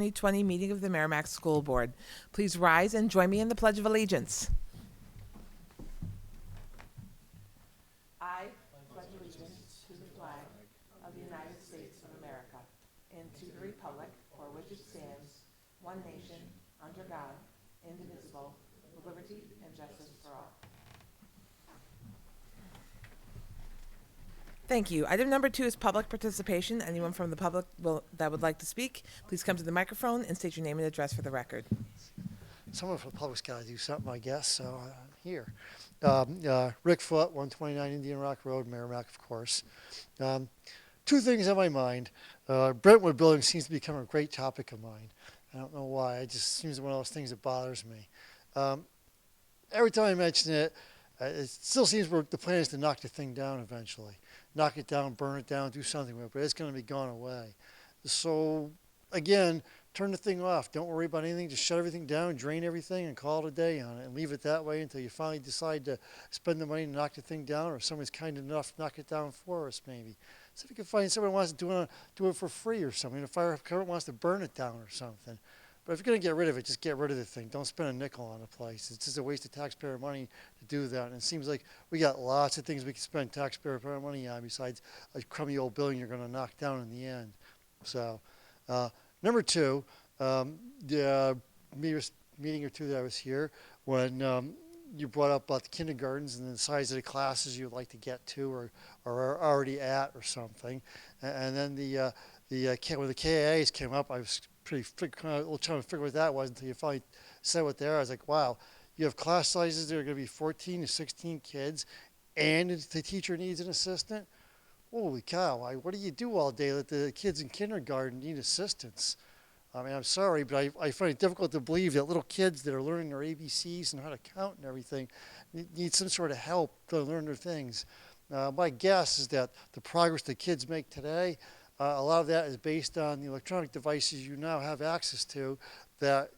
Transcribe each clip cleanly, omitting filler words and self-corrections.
2020 meeting of the Merrimack School Board. Please rise and join me in the Pledge of Allegiance. I pledge allegiance to the flag of the United States of America and to the republic for which it stands, one nation, under God, indivisible, with liberty and justice for all. Thank you. Item number 2 is public participation. Anyone from the public that would like to speak, please come to the microphone and state your name and address for the record. Someone from the public's got to do something, I guess, so I'm here. Rick Foote, 129 Indian Rock Road, Merrimack, of course. Two things on my mind. Brentwood building seems to become a great topic of mine. I don't know why. It just seems one of those things that bothers me. Every time I mention it, it still seems the plan is to knock the thing down eventually. Knock it down, burn it down, do something with it, but it's going to be gone away. So, again, turn the thing off. Don't worry about anything. Just shut everything down, drain everything, and call it a day on it, and leave it that way until you finally decide to spend the money to knock the thing down, or somebody's kind enough to knock it down for us, maybe. See if you can find somebody who wants to do it for free or something. A fire department wants to burn it down or something. But if you're going to get rid of it, just get rid of the thing. Don't spend a nickel on the place. It's just a waste of taxpayer money to do that. And it seems like we got lots of things we can spend taxpayer money on besides a crummy old building you're going to knock down in the end. So, number 2, the meeting or two that I was here when you brought up about the kindergartens and the size of the classes you'd like to get to or are already at or something. And then when the KAAs came up, I was trying to figure what that was until you finally said what they are. I was like, wow, you have class sizes that are going to be 14 to 16 kids and the teacher needs an assistant? Holy cow, what do you do all day that the kids in kindergarten need assistance? I mean, I'm sorry, but I find it difficult to believe that little kids that are learning their ABCs and how to count and everything need some sort of help to learn their things. My guess is that the progress the kids make today, a lot of that is based on the electronic devices you now have access to that,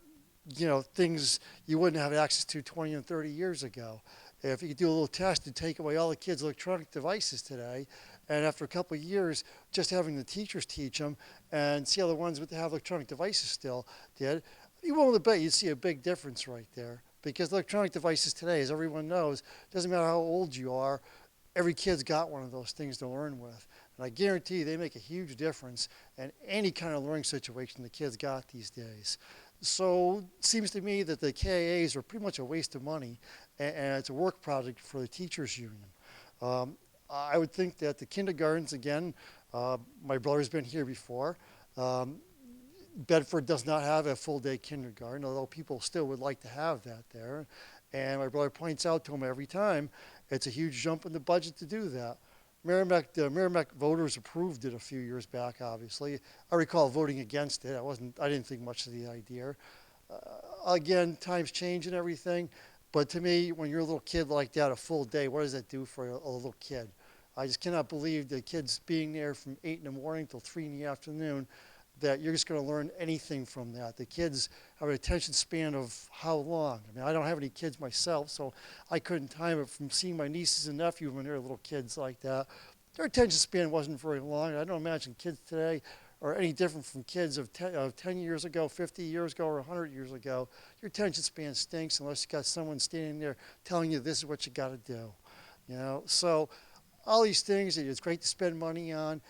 things you wouldn't have access to 20 and 30 years ago. If you could do a little test and take away all the kids' electronic devices today, and after a couple of years, just having the teachers teach them and see how the ones that have electronic devices still did, you willing to bet you'd see a big difference right there. Because electronic devices today, as everyone knows, doesn't matter how old you are, every kid's got one of those things to learn with. And I guarantee you they make a huge difference in any kind of learning situation the kids got these days. So it seems to me that the KAAs are pretty much a waste of money, and it's a work project for the teachers union. I would think that the kindergartens, again, my brother's been here before. Bedford does not have a full-day kindergarten, although people still would like to have that there. And my brother points out to him every time, it's a huge jump in the budget to do that. The Merrimack voters approved it a few years back, obviously. I recall voting against it. I didn't think much of the idea. Again, times change and everything. But to me, when you're a little kid like that, a full day, what does that do for a little kid? I just cannot believe the kids being there from 8 in the morning till 3 in the afternoon, that you're just going to learn anything from that. The kids have an attention span of how long? I mean, I don't have any kids myself, so I couldn't time it from seeing my nieces and nephews when they were little kids like that. Their attention span wasn't very long. I don't imagine kids today are any different from kids of 10 years ago, 50 years ago, or 100 years ago. Your attention span stinks unless you got someone standing there telling you this is what you got to do. So all these things, it's great to spend money on,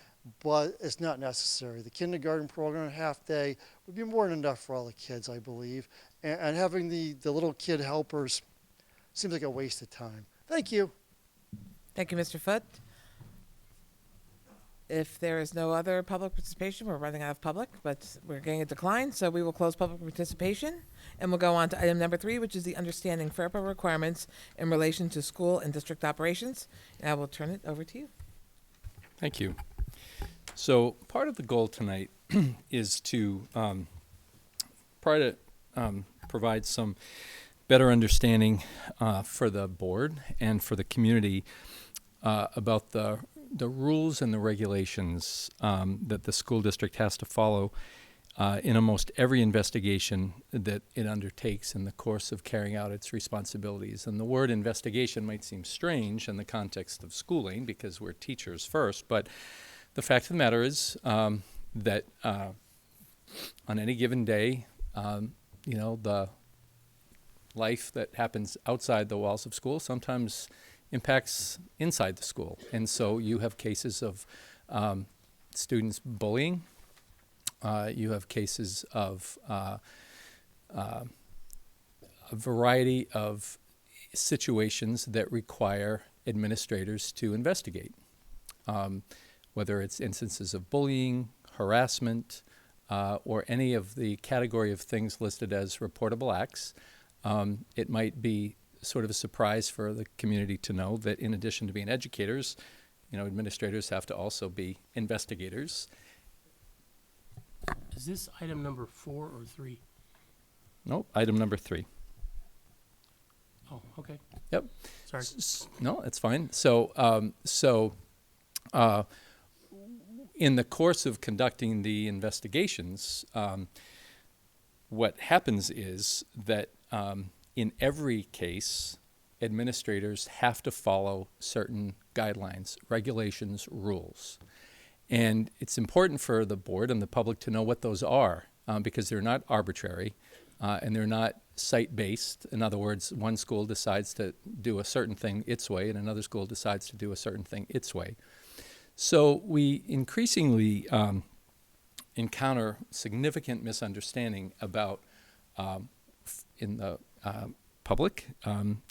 but it's not necessary. The kindergarten program, half day, would be more than enough for all the kids, I believe. And having the little kid helpers seems like a waste of time. Thank you. Thank you, Mr. Foote. If there is no other public participation, we're running out of public, but we're getting a decline, so we will close public participation, and we'll go on to item number 3, which is the understanding FERPA requirements in relation to school and district operations. And I will turn it over to you. Thank you. So part of the goal tonight is to provide some better understanding for the board and for the community about the rules and the regulations that the school district has to follow in almost every investigation that it undertakes in the course of carrying out its responsibilities. And the word investigation might seem strange in the context of schooling because we're teachers first, but the fact of the matter is that on any given day, the life that happens outside the walls of school sometimes impacts inside the school. And so you have cases of students bullying. You have cases of a variety of situations that require administrators to investigate, whether it's instances of bullying, harassment, or any of the category of things listed as reportable acts. It might be sort of a surprise for the community to know that in addition to being educators, administrators have to also be investigators. Is this item number 4 or 3? No, item number 3. Oh, okay. Yep. Sorry. No, it's fine. So, in the course of conducting the investigations, what happens is that in every case, administrators have to follow certain guidelines, regulations, rules. And it's important for the board and the public to know what those are, because they're not arbitrary and they're not site-based. In other words, one school decides to do a certain thing its way and another school decides to do a certain thing its way. So we increasingly encounter significant misunderstanding about in the public and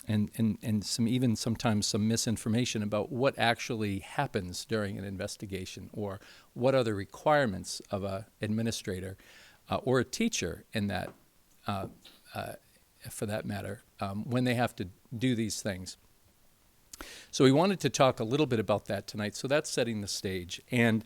sometimes some misinformation about what actually happens during an investigation, or what are the requirements of an administrator or a teacher in that, for that matter, when they have to do these things. So we wanted to talk a little bit about that tonight. So that's setting the stage. And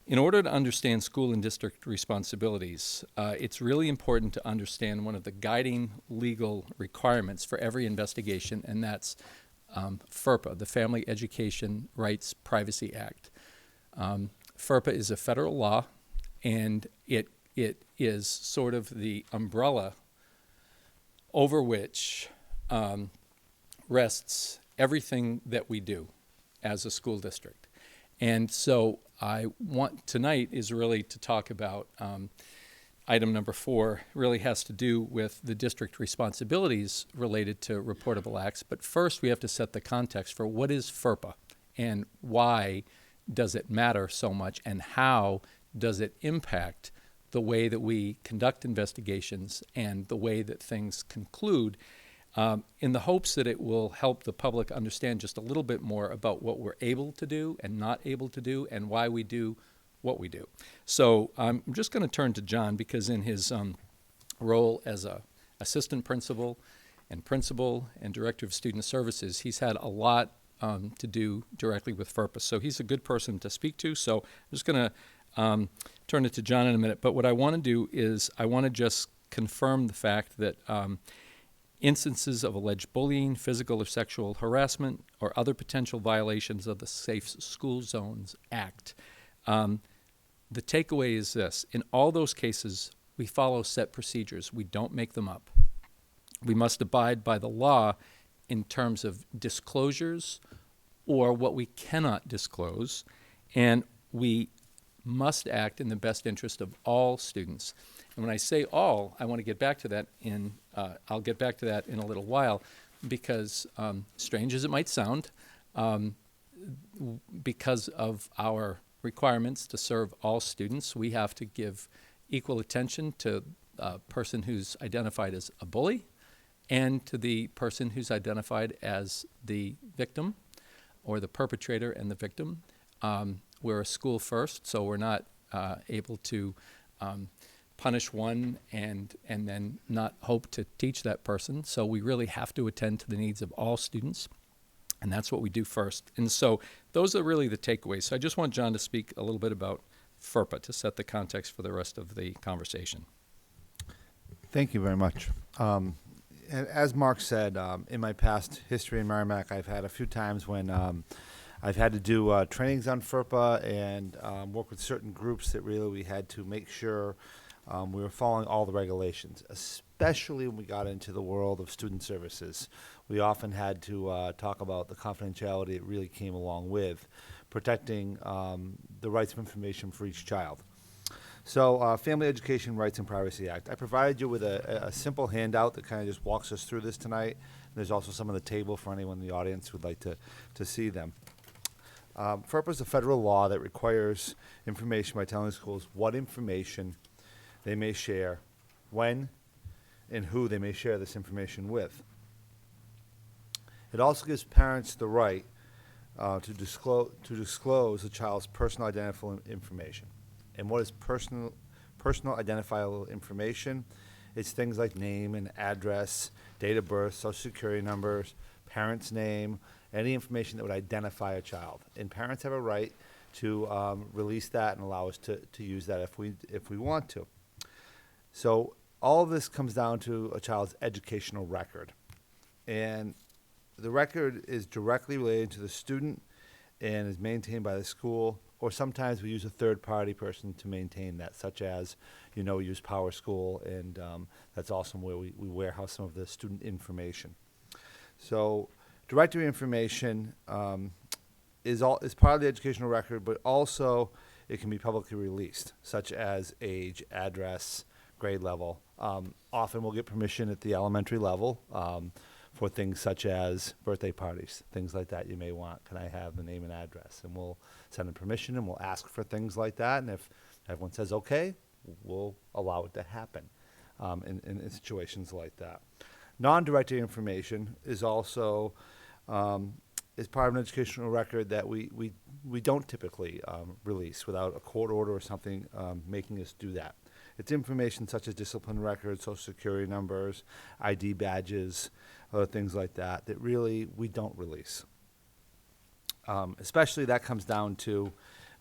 in order to understand school and district responsibilities, it's really important to understand one of the guiding legal requirements for every investigation, and that's FERPA, the Family Education Rights Privacy Act. FERPA is a federal law, and it is sort of the umbrella over which rests everything that we do as a school district. And so I want tonight is really to talk about item number 4 really has to do with the district responsibilities related to reportable acts. But first we have to set the context for what is FERPA and why does it matter so much, and how does it impact the way that we conduct investigations and the way that things conclude, in the hopes that it will help the public understand just a little bit more about what we're able to do and not able to do and why we do what we do. So I'm just going to turn to John, because in his role as a assistant principal and director of student services, he's had a lot to do directly with FERPA. So he's a good person to speak to. So I'm just going to turn it to John in a minute. But what I want to do is I want to just confirm the fact that instances of alleged bullying, physical or sexual harassment, or other potential violations of the Safe School Zones Act, the takeaway is this: in all those cases, we follow set procedures. We don't make them up. We must abide by the law in terms of disclosures or what we cannot disclose, and we must act in the best interest of all students. And when I say all, I want to get back to that I'll get back to that in a little while, because strange as it might sound, because of our requirements to serve all students, we have to give equal attention to a person who's identified as a bully and to the person who's identified as the victim, or the perpetrator and the victim. We're a school first, so we're not able to punish one and then not hope to teach that person. So we really have to attend to the needs of all students, and that's what we do first. And so those are really the takeaways. So I just want John to speak a little bit about FERPA to set the context for the rest of the conversation. Thank you very much. And as Mark said, in my past history in Merrimack, I've had a few times when I've had to do trainings on FERPA and work with certain groups that really we had to make sure we were following all the regulations, especially when we got into the world of student services. We often had to talk about the confidentiality it really came along with protecting the rights of information for each child. So, Family Education Rights and Privacy Act. I provided you with a simple handout that kind of just walks us through this tonight. There's also some on the table for anyone in the audience who would like to see them. FERPA is a federal law that requires information by telling schools what information they may share, when, and who they may share this information with. It also gives parents the right to disclose a child's personal identifiable information. And what is personal identifiable information? It's things like name and address, date of birth, social security numbers, parent's name, any information that would identify a child. And parents have a right to release that and allow us to use that if we want to. So all of this comes down to a child's educational record. And the record is directly related to the student and is maintained by the school, or sometimes we use a third-party person to maintain that, such as, we use Power School, and that's also where we warehouse some of the student information. So directory information is part of the educational record, but also it can be publicly released, such as age, address, grade level. Often we'll get permission at the elementary level for things such as birthday parties, things like that you may want. Can I have the name and address? And we'll send them permission and we'll ask for things like that. And if everyone says okay, we'll allow it to happen in situations like that. Non-directory information is also is part of an educational record that we don't typically release without a court order or something making us do that. It's information such as discipline records, social security numbers, ID badges, other things like that really we don't release. Especially that comes down to, when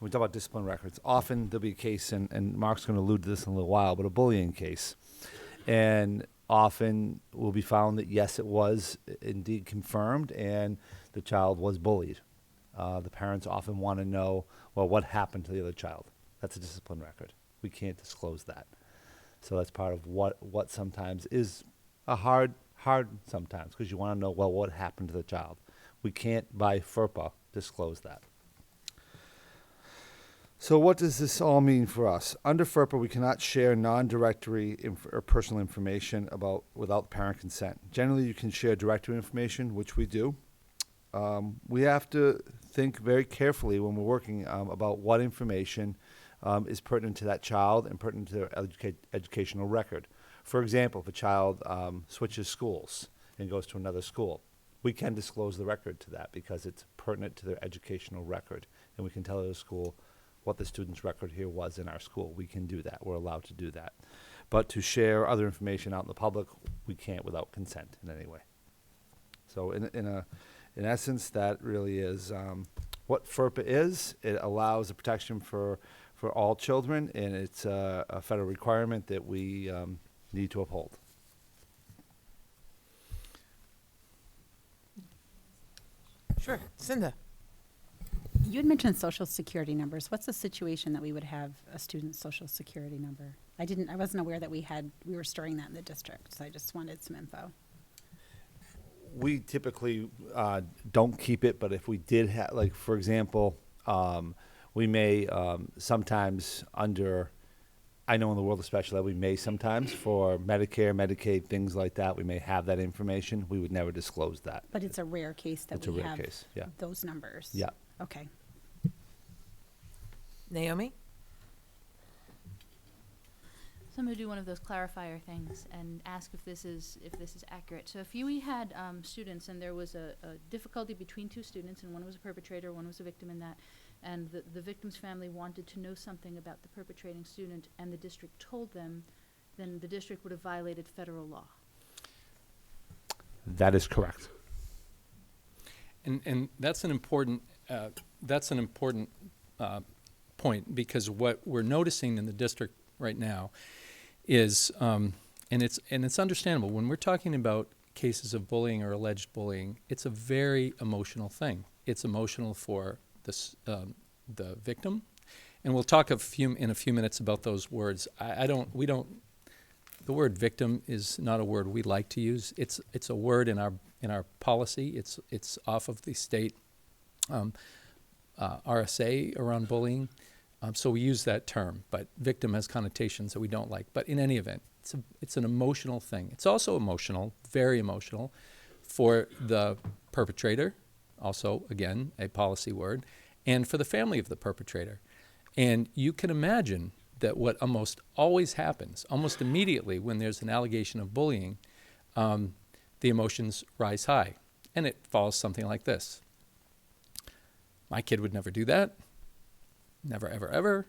we talk about discipline records, often there'll be a case, and Mark's going to allude to this in a little while, but a bullying case. And often will be found that, yes, it was indeed confirmed and the child was bullied. The parents often want to know, well, what happened to the other child? That's a discipline record. We can't disclose that. So that's part of what sometimes is a hard sometimes, because you want to know, well, what happened to the child? We can't, by FERPA, disclose that. So what does this all mean for us? Under FERPA, we cannot share non-directory or personal information without parent consent. Generally, you can share directory information, which we do. We have to think very carefully when we're working about what information is pertinent to that child and pertinent to their educational record. For example, if a child switches schools and goes to another school, we can disclose the record to that because it's pertinent to their educational record, and we can tell the school what the student's record here was in our school. We can do that. We're allowed to do that. But to share other information out in the public, we can't without consent in any way. So in essence, that really is what FERPA is. It allows the protection for all children, and it's a federal requirement that we need to uphold. Sure. Cinda? You had mentioned social security numbers. What's the situation that we would have a student's social security number? I wasn't aware that we were storing that in the district, so I just wanted some info. We typically don't keep it, but if we did have, like, for example, we may sometimes I know in the world of special ed, we may sometimes for Medicare, Medicaid, things like that, we may have that information. We would never disclose that. But it's a rare case that It's a we rare have case, yeah. those numbers. Yeah. Okay. Naomi? So I'm going to do one of those clarifier things and ask if this is accurate. So if we had students and there was a difficulty between two students, and one was a perpetrator, one was a victim in that, and the victim's family wanted to know something about the perpetrating student, and the district told them, then the district would have violated federal law. That is correct. And that's an important point, because what we're noticing in the district right now is, and it's understandable, when we're talking about cases of bullying or alleged bullying, it's a very emotional thing. It's emotional for the victim, and we'll talk in a few minutes about those words. The word victim is not a word we like to use. It's a word in our policy. It's off of the state RSA around bullying. So we use that term, but victim has connotations that we don't like. But in any event, it's an emotional thing. It's also emotional, very emotional, for the perpetrator, also, again, a policy word, and for the family of the perpetrator. And you can imagine that what almost always happens, almost immediately when there's an allegation of bullying, the emotions rise high. And it falls something like this. My kid would never do that. Never, ever, ever.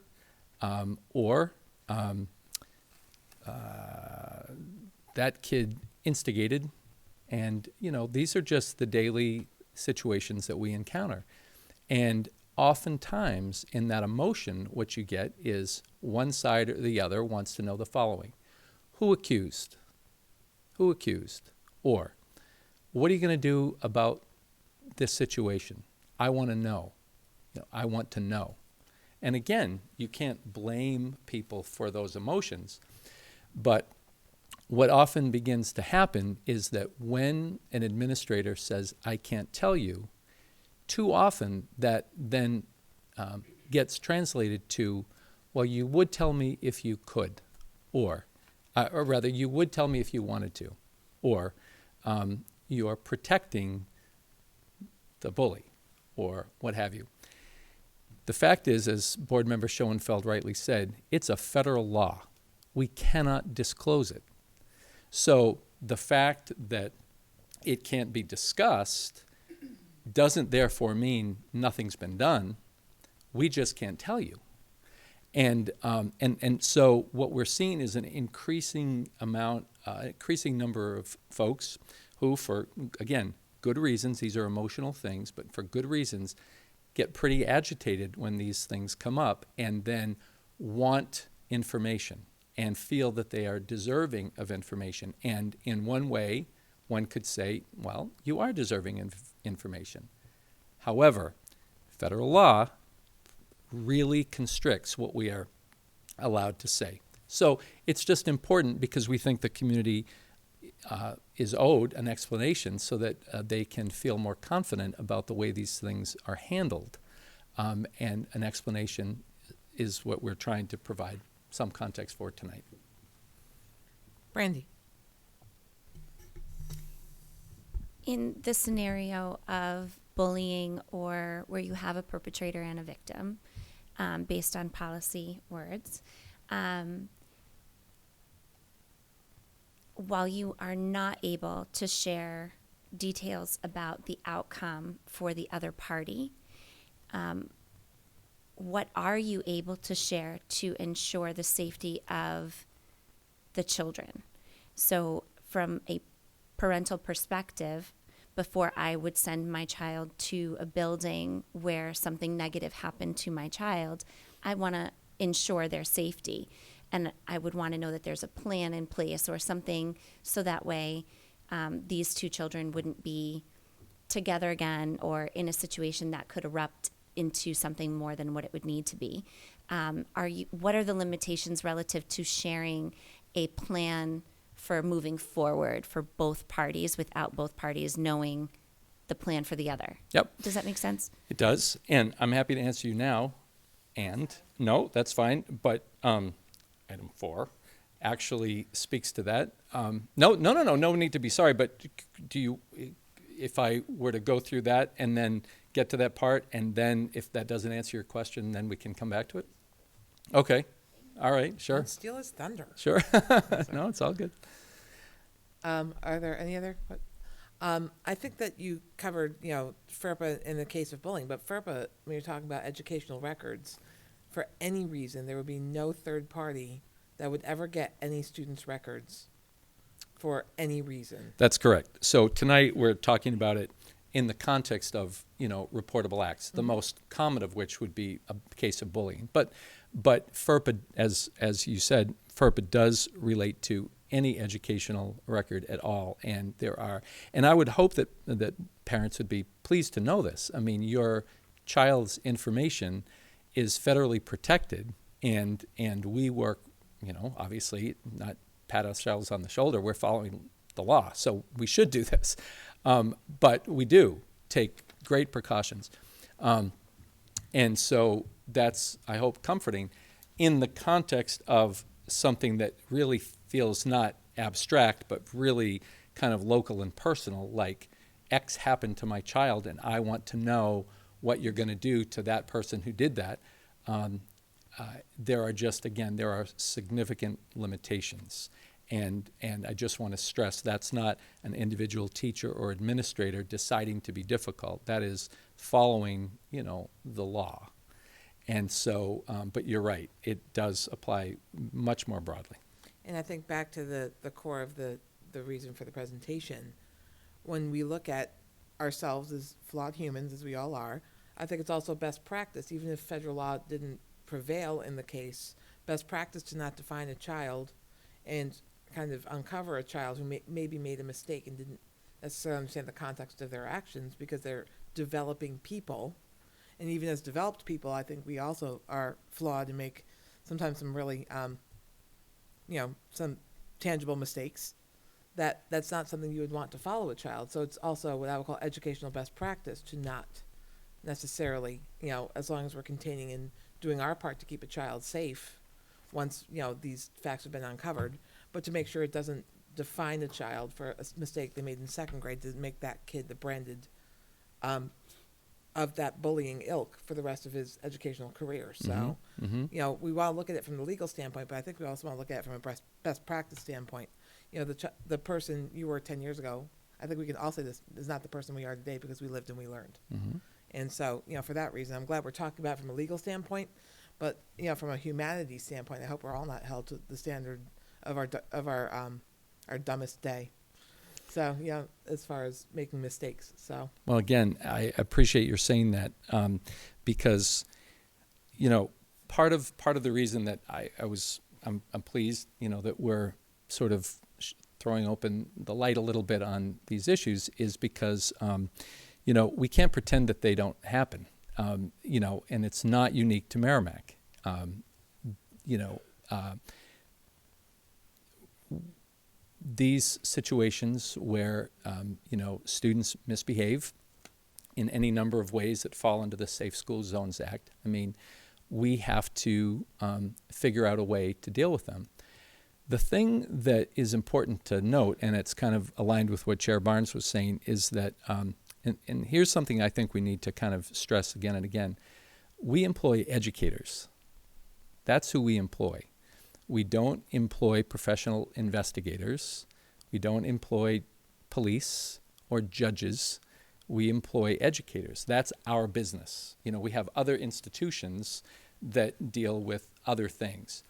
That kid instigated. And, these are just the daily situations that we encounter. And oftentimes in that emotion, what you get is one side or the other wants to know the following. Who accused? Who accused? Or, what are you going to do about this situation? I want to know. I want to know. And again, you can't blame people for those emotions. But what often begins to happen is that when an administrator says, I can't tell you, too often that then gets translated to, well, you would tell me if you could, or rather, you would tell me if you wanted to, or you are protecting the bully, or what have you. The fact is, as Board Member Schoenfeld rightly said, it's a federal law. We cannot disclose it. So the fact that it can't be discussed doesn't therefore mean nothing's been done. We just can't tell you. And so what we're seeing is an increasing number of folks who, for, again, good reasons, these are emotional things, but for good reasons, get pretty agitated when these things come up and then want information and feel that they are deserving of information. And in one way, one could say, well, you are deserving of information. However, federal law really constricts what we are allowed to say. So it's just important because we think the community is owed an explanation so that they can feel more confident about the way these things are handled. And an explanation is what we're trying to provide some context for tonight. Brandy. In the scenario of bullying or where you have a perpetrator and a victim, based on policy words, while you are not able to share details about the outcome for the other party, what are you able to share to ensure the safety of the children? So from a parental perspective, before I would send my child to a building where something negative happened to my child, I want to ensure their safety. And I would want to know that there's a plan in place or something so that way these two children wouldn't be together again or in a situation that could erupt into something more than what it would need to be. What are the limitations relative to sharing a plan for moving forward for both parties without both parties knowing the plan for the other? Yep. Does that make sense? It does, and I'm happy to answer you now. And no, that's fine, but item 4 actually speaks to that. No need to be sorry, but do you, if I were to go through that and then get to that part, and then if that doesn't answer your question, then we can come back to it? Okay, all right, sure. Don't steal his thunder. Sure, no, it's all good. Are there any other? I think that you covered, FERPA in the case of bullying, but FERPA, when you're talking about educational records, for any reason, there would be no third party that would ever get any student's records for any reason. That's correct. So tonight we're talking about it in the context of, reportable acts, the most common of which would be a case of bullying. But FERPA, as you said, FERPA does relate to any educational record at all, and I would hope that parents would be pleased to know this. I mean, your child's information is federally protected, and we work, obviously not pat ourselves on the shoulder. We're following the law, so we should do this. But we do take great precautions. And so that's, I hope, comforting in the context of something that really feels not abstract, but really kind of local and personal, like X happened to my child and I want to know what you're going to do to that person who did that. There are significant limitations. And I just want to stress that's not an individual teacher or administrator deciding to be difficult. That is following, the law. And so, but you're right, it does apply much more broadly. And I think back to the core of the reason for the presentation, when we look at ourselves as flawed humans, as we all are, I think it's also best practice, even if federal law didn't prevail in the case, best practice to not define a child and kind of uncover a child who maybe made a mistake and didn't necessarily understand the context of their actions, because they're developing people. And even as developed people, I think we also are flawed and make sometimes some really, some tangible mistakes. That's not something you would want to follow a child. So it's also what I would call educational best practice to not necessarily, as long as we're containing and doing our part to keep a child safe once, these facts have been uncovered, but to make sure it doesn't define a child for a mistake they made in second grade to make that kid the branded of that bullying ilk for the rest of his educational career. So, we want to look at it from the legal standpoint, but I think we also want to look at it from a best practice standpoint. The person you were 10 years ago, I think we can all say this is not the person we are today because we lived and we learned. And so, for that reason, I'm glad we're talking about it from a legal standpoint, but, from a humanities standpoint, I hope we're all not held to the standard of our dumbest day. So, as far as making mistakes, so. Well, again, I appreciate your saying that, because, part of the reason that I'm pleased, that we're sort of throwing open the light a little bit on these issues is because, we can't pretend that they don't happen, and it's not unique to Merrimack. These situations where, students misbehave in any number of ways that fall under the Safe School Zones Act, we have to figure out a way to deal with them. The thing that is important to note, and it's kind of aligned with what Chair Barnes was saying, is that, and here's something I think we need to kind of stress again and again. We employ educators. That's who we employ. We don't employ professional investigators. We don't employ police or judges. We employ educators. That's our business. We have other institutions that deal with other things.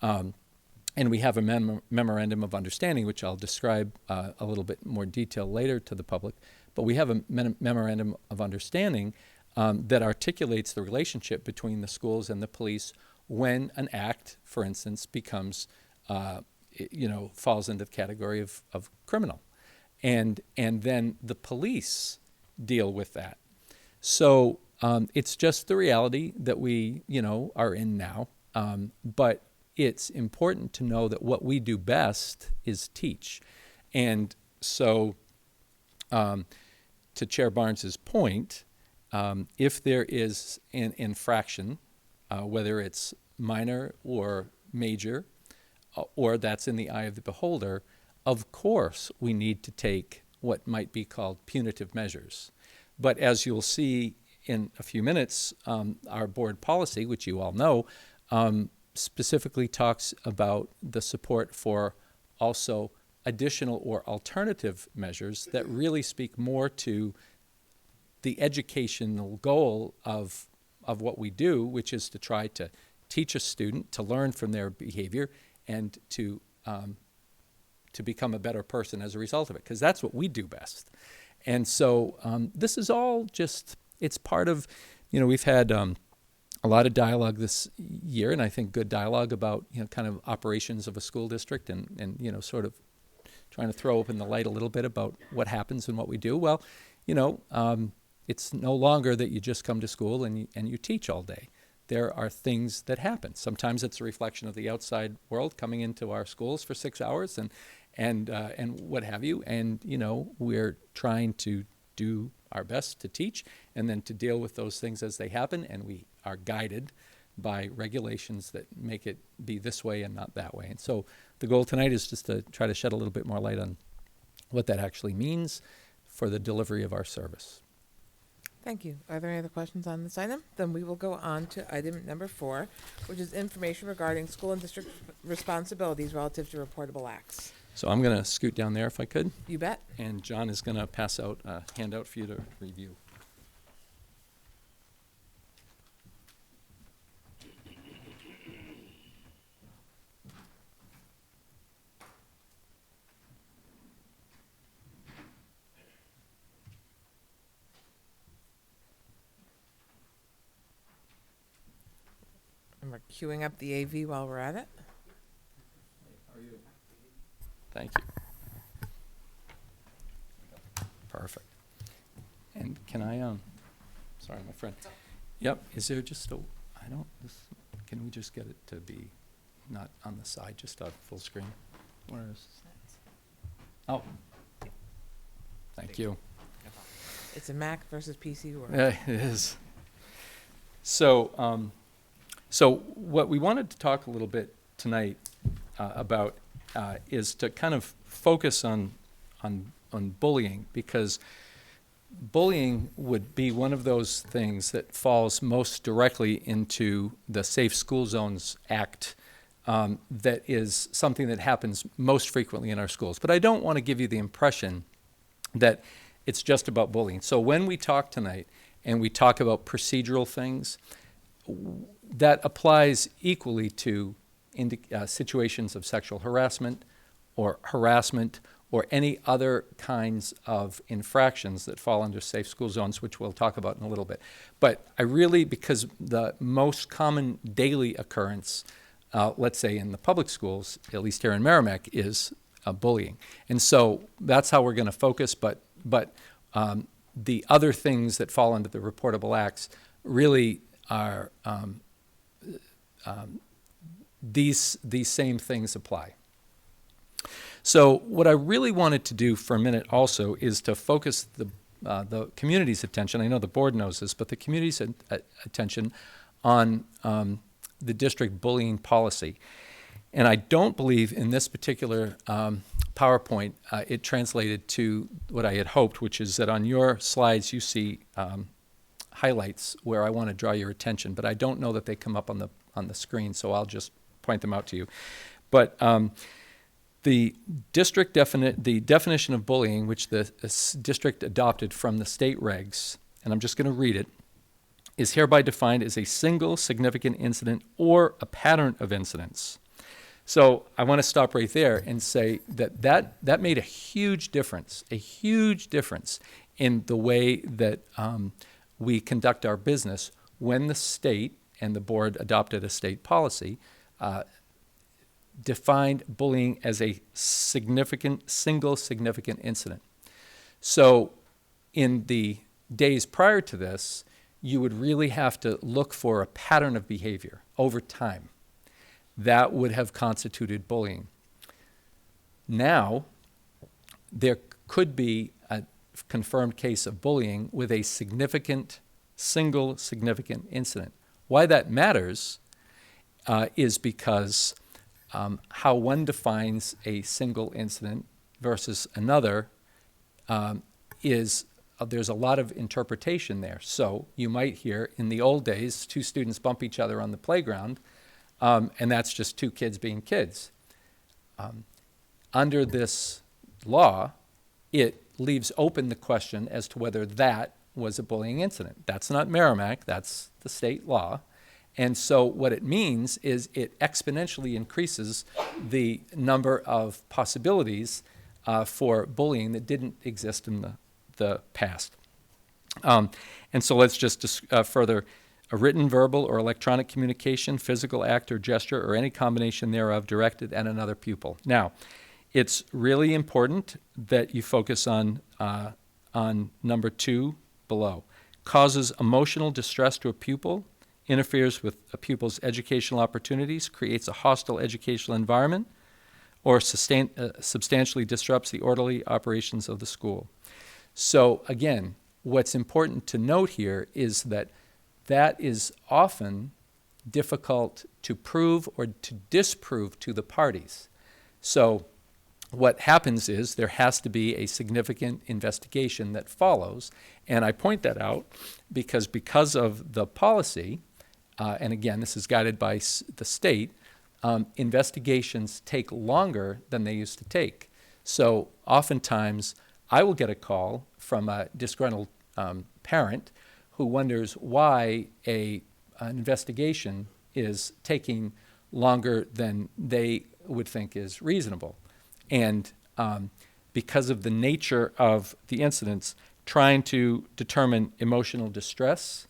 And we have a memorandum of understanding, which I'll describe a little bit more detail later to the public. But we have a memorandum of understanding that articulates the relationship between the schools and the police when an act, for instance, becomes, falls into the category of criminal. And then the police deal with that. So it's just the reality that we, are in now. But it's important to know that what we do best is teach. And so to Chair Barnes's point, if there is an infraction, whether it's minor or major, or that's in the eye of the beholder, of course we need to take what might be called punitive measures. But as you'll see in a few minutes, our board policy, which you all know, specifically talks about the support for also additional or alternative measures that really speak more to the educational goal of what we do, which is to try to teach a student to learn from their behavior and to become a better person as a result of it, because that's what we do best. And so this is all just, it's part of, we've had a lot of dialogue this year, and I think good dialogue about, kind of operations of a school district and sort of trying to throw open the light a little bit about what happens and what we do. Well, it's no longer that you just come to school and you teach all day. There are things that happen. Sometimes it's a reflection of the outside world coming into our schools for 6 hours and what have you. And, we're trying to do our best to teach and then to deal with those things as they happen. And we are guided by regulations that make it be this way and not that way. And so the goal tonight is just to try to shed a little bit more light on what that actually means for the delivery of our service. Thank you. Are there any other questions on this item? Then we will go on to item number 4, which is information regarding school and district responsibilities relative to reportable acts. So I'm going to scoot down there if I could, You bet. and John is going to pass out a handout for you to review. And we're queuing up the AV while we're at it. Thank you. Perfect. And can I, sorry, my friend. Yep, is there just a, can we just get it to be not on the side, just a full screen? Where is? Oh. Thank you. It's a Mac versus PC world. Yeah, it is. So, so what we wanted to talk a little bit tonight about is to kind of focus on bullying, because bullying would be one of those things that falls most directly into the Safe School Zones Act. That is something that happens most frequently in our schools. But I don't want to give you the impression that it's just about bullying. So when we talk tonight and we talk about procedural things, that applies equally to situations of sexual harassment or any other kinds of infractions that fall under safe school zones, which we'll talk about in a little bit. But I really, because the most common daily occurrence, let's say in the public schools, at least here in Merrimack, is bullying. And so that's how we're going to focus, but the other things that fall under the reportable acts really are these same things apply. So what I really wanted to do for a minute also is to focus the community's attention. I know the board knows this, but the community's attention on the district bullying policy. And I don't believe in this particular PowerPoint it translated to what I had hoped, which is that on your slides you see highlights where I want to draw your attention, but I don't know that they come up on the screen, so I'll just point them out to you. But the definition of bullying, which the district adopted from the state regs, and I'm just going to read it, is hereby defined as a single significant incident or a pattern of incidents. So I want to stop right there and say that made a huge difference in the way that we conduct our business when the state and the board adopted a state policy, defined bullying as a single significant incident. So in the days prior to this, you would really have to look for a pattern of behavior over time. That would have constituted bullying. Now, there could be a confirmed case of bullying with a single significant incident. Why that matters is because how one defines a single incident versus another is there's a lot of interpretation there. So you might hear, in the old days, two students bump each other on the playground, and that's just two kids being kids. Under this law, it leaves open the question as to whether that was a bullying incident. That's not Merrimack, that's the state law. And so what it means is it exponentially increases the number of possibilities for bullying that didn't exist in the past. And so let's just further: a written, verbal, or electronic communication, physical act or gesture, or any combination thereof directed at another pupil. Now, it's really important that you focus on number 2 below. Causes emotional distress to a pupil, interferes with a pupil's educational opportunities, creates a hostile educational environment, or substantially disrupts the orderly operations of the school. So again, what's important to note here is that that is often difficult to prove or to disprove to the parties. So what happens is there has to be a significant investigation that follows. And I point that out because of the policy, and again, this is guided by the state, investigations take longer than they used to take. So oftentimes I will get a call from a disgruntled parent who wonders why an investigation is taking longer than they would think is reasonable. And because of the nature of the incidents, trying to determine emotional distress,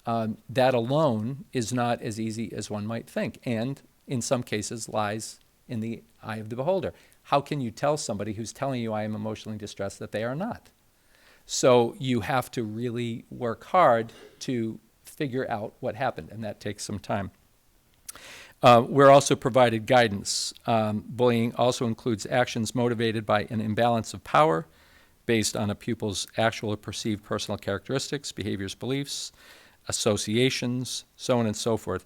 that alone is not as easy as one might think, and in some cases lies in the eye of the beholder. How can you tell somebody who's telling you I am emotionally distressed that they are not? So you have to really work hard to figure out what happened, and that takes some time. We're also provided guidance. Bullying also includes actions motivated by an imbalance of power based on a pupil's actual or perceived personal characteristics, behaviors, beliefs, associations, so on and so forth.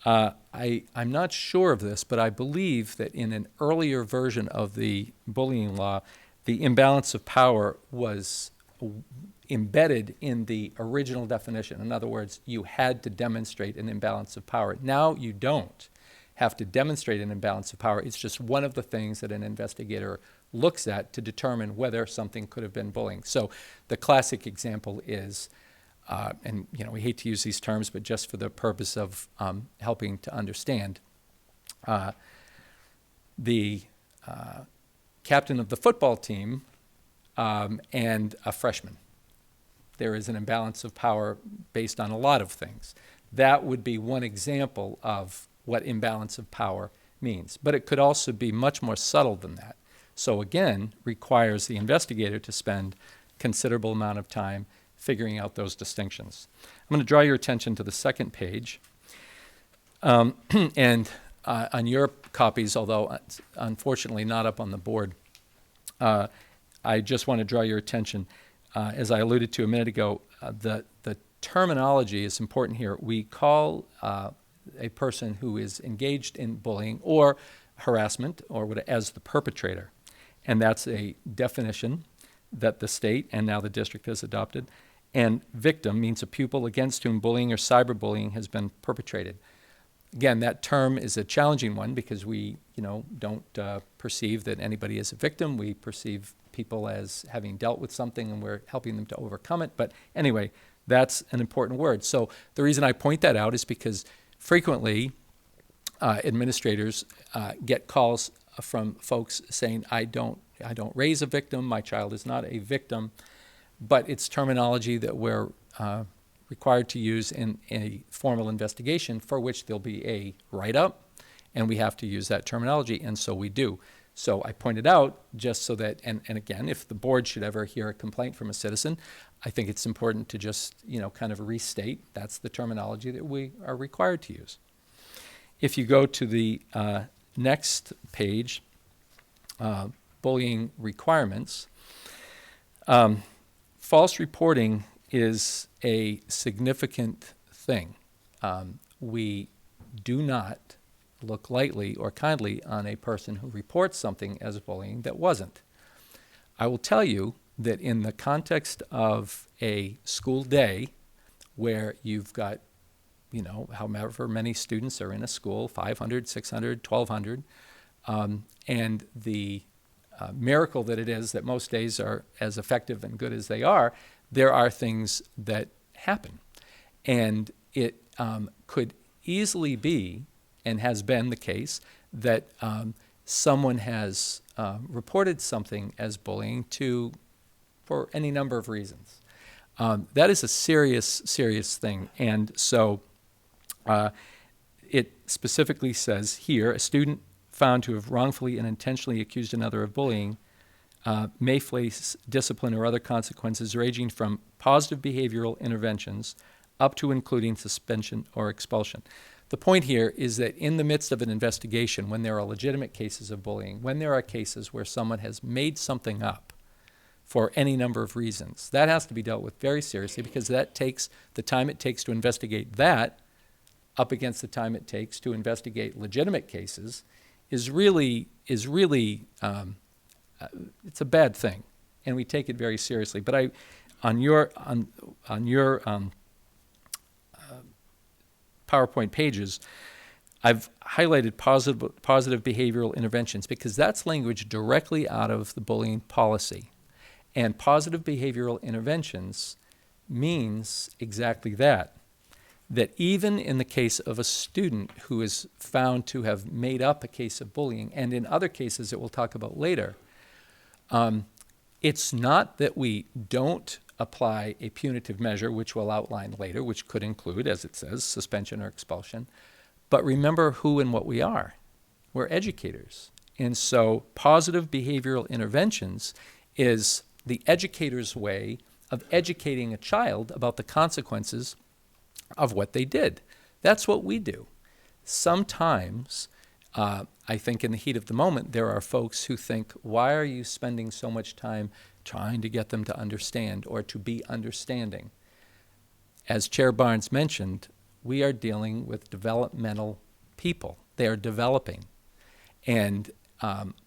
I'm not sure of this, but I believe that in an earlier version of the bullying law, the imbalance of power was embedded in the original definition. In other words, you had to demonstrate an imbalance of power. Now you don't have to demonstrate an imbalance of power. It's just one of the things that an investigator looks at to determine whether something could have been bullying. So the classic example is, and we hate to use these terms, but just for the purpose of helping to understand, the captain of the football team and a freshman. There is an imbalance of power based on a lot of things. That would be one example of what imbalance of power means. But it could also be much more subtle than that. So again, requires the investigator to spend considerable amount of time figuring out those distinctions. I'm going to draw your attention to the second page. And on your copies, although unfortunately not up on the board, I just want to draw your attention, as I alluded to a minute ago, the terminology is important here. We call a person who is engaged in bullying or harassment as the perpetrator. And that's a definition that the state and now the district has adopted. And victim means a pupil against whom bullying or cyberbullying has been perpetrated. Again, that term is a challenging one because we, don't perceive that anybody is a victim. We perceive people as having dealt with something and we're helping them to overcome it. But anyway, that's an important word. So the reason I point that out is because frequently administrators get calls from folks saying, I don't raise a victim, my child is not a victim, but it's terminology that we're required to use in a formal investigation for which there'll be a write-up, and we have to use that terminology, and so we do. So I pointed out just so that, and again, if the board should ever hear a complaint from a citizen, I think it's important to just, kind of restate that's the terminology that we are required to use. If you go to the next page, bullying requirements, false reporting is a significant thing. We do not look lightly or kindly on a person who reports something as bullying that wasn't. I will tell you that in the context of a school day where you've got, however many students are in a school, 500, 600, 1,200, and the miracle that it is that most days are as effective and good as they are, there are things that happen. And it could easily be, and has been the case, that someone has reported something as bullying for any number of reasons. That is a serious, serious thing. And so it specifically says here, a student found to have wrongfully and intentionally accused another of bullying may face discipline or other consequences ranging from positive behavioral interventions up to including suspension or expulsion. The point here is that in the midst of an investigation, when there are legitimate cases of bullying, when there are cases where someone has made something up for any number of reasons. That has to be dealt with very seriously, because that takes the time it takes to investigate that up against the time it takes to investigate legitimate cases is really it's a bad thing, and we take it very seriously. But on your PowerPoint pages, I've highlighted positive behavioral interventions, because that's language directly out of the bullying policy. And positive behavioral interventions means exactly that even in the case of a student who is found to have made up a case of bullying, and in other cases that we'll talk about later, it's not that we don't apply a punitive measure, which we'll outline later, which could include, as it says, suspension or expulsion. But remember who and what we are. We're educators. And so positive behavioral interventions is the educator's way of educating a child about the consequences of what they did. That's what we do. Sometimes, I think in the heat of the moment, there are folks who think, why are you spending so much time trying to get them to understand or to be understanding? As Chair Barnes mentioned, we are dealing with developmental people. They are developing. And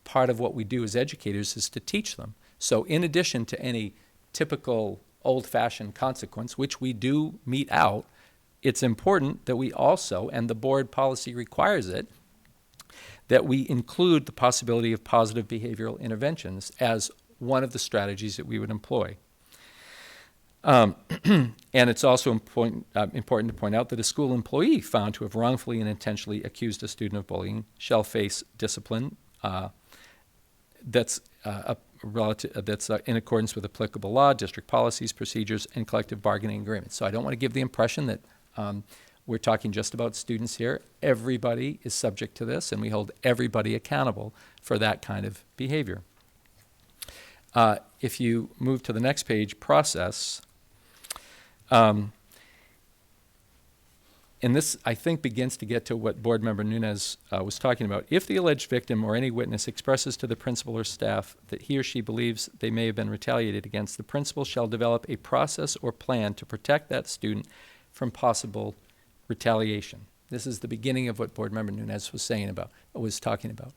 part of what we do as educators is to teach them. So in addition to any typical old-fashioned consequence, which we do mete out, it's important that we also, and the board policy requires it, that we include the possibility of positive behavioral interventions as one of the strategies that we would employ. And it's also important to point out that a school employee found to have wrongfully and intentionally accused a student of bullying shall face discipline that's in accordance with applicable law, district policies, procedures, and collective bargaining agreements. So I don't want to give the impression that we're talking just about students here. Everybody is subject to this, and we hold everybody accountable for that kind of behavior. If you move to the next page, process. And this, I think, begins to get to what Board Member Nunez was talking about. If the alleged victim or any witness expresses to the principal or staff that he or she believes they may have been retaliated against, the principal shall develop a process or plan to protect that student from possible retaliation. This is the beginning of what Board Member Nunez was talking about.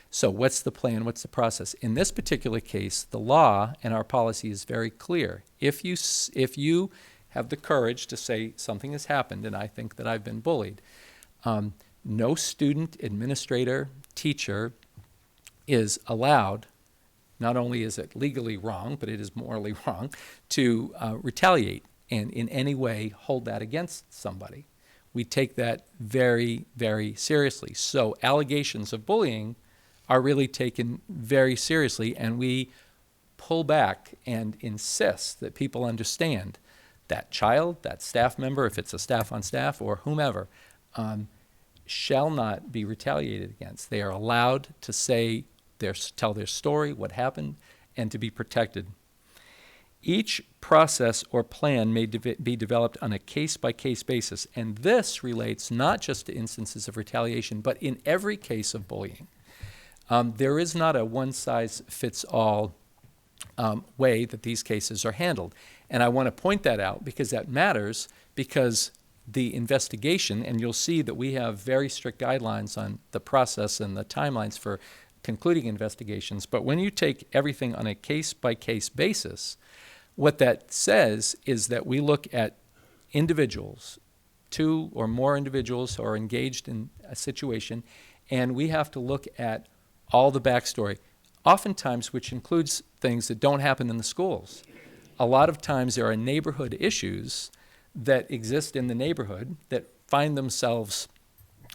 So what's the plan? What's the process? In this particular case, the law and our policy is very clear. If you have the courage to say something has happened and I think that I've been bullied, no student, administrator, teacher is allowed, not only is it legally wrong, but it is morally wrong, to retaliate and in any way hold that against somebody. We take that very, very seriously. So allegations of bullying are really taken very seriously, and we pull back and insist that people understand that child, that staff member, if it's a staff on staff or whomever, shall not be retaliated against. They are allowed to tell their story, what happened, and to be protected. Each process or plan may be developed on a case-by-case basis, and this relates not just to instances of retaliation, but in every case of bullying. There is not a one-size-fits-all way that these cases are handled. And I want to point that out because that matters, because the investigation, and you'll see that we have very strict guidelines on the process and the timelines for concluding investigations, but when you take everything on a case-by-case basis, what that says is that we look at individuals, 2 or more individuals who are engaged in a situation, and we have to look at all the backstory, oftentimes which includes things that don't happen in the schools. A lot of times there are neighborhood issues that exist in the neighborhood that find themselves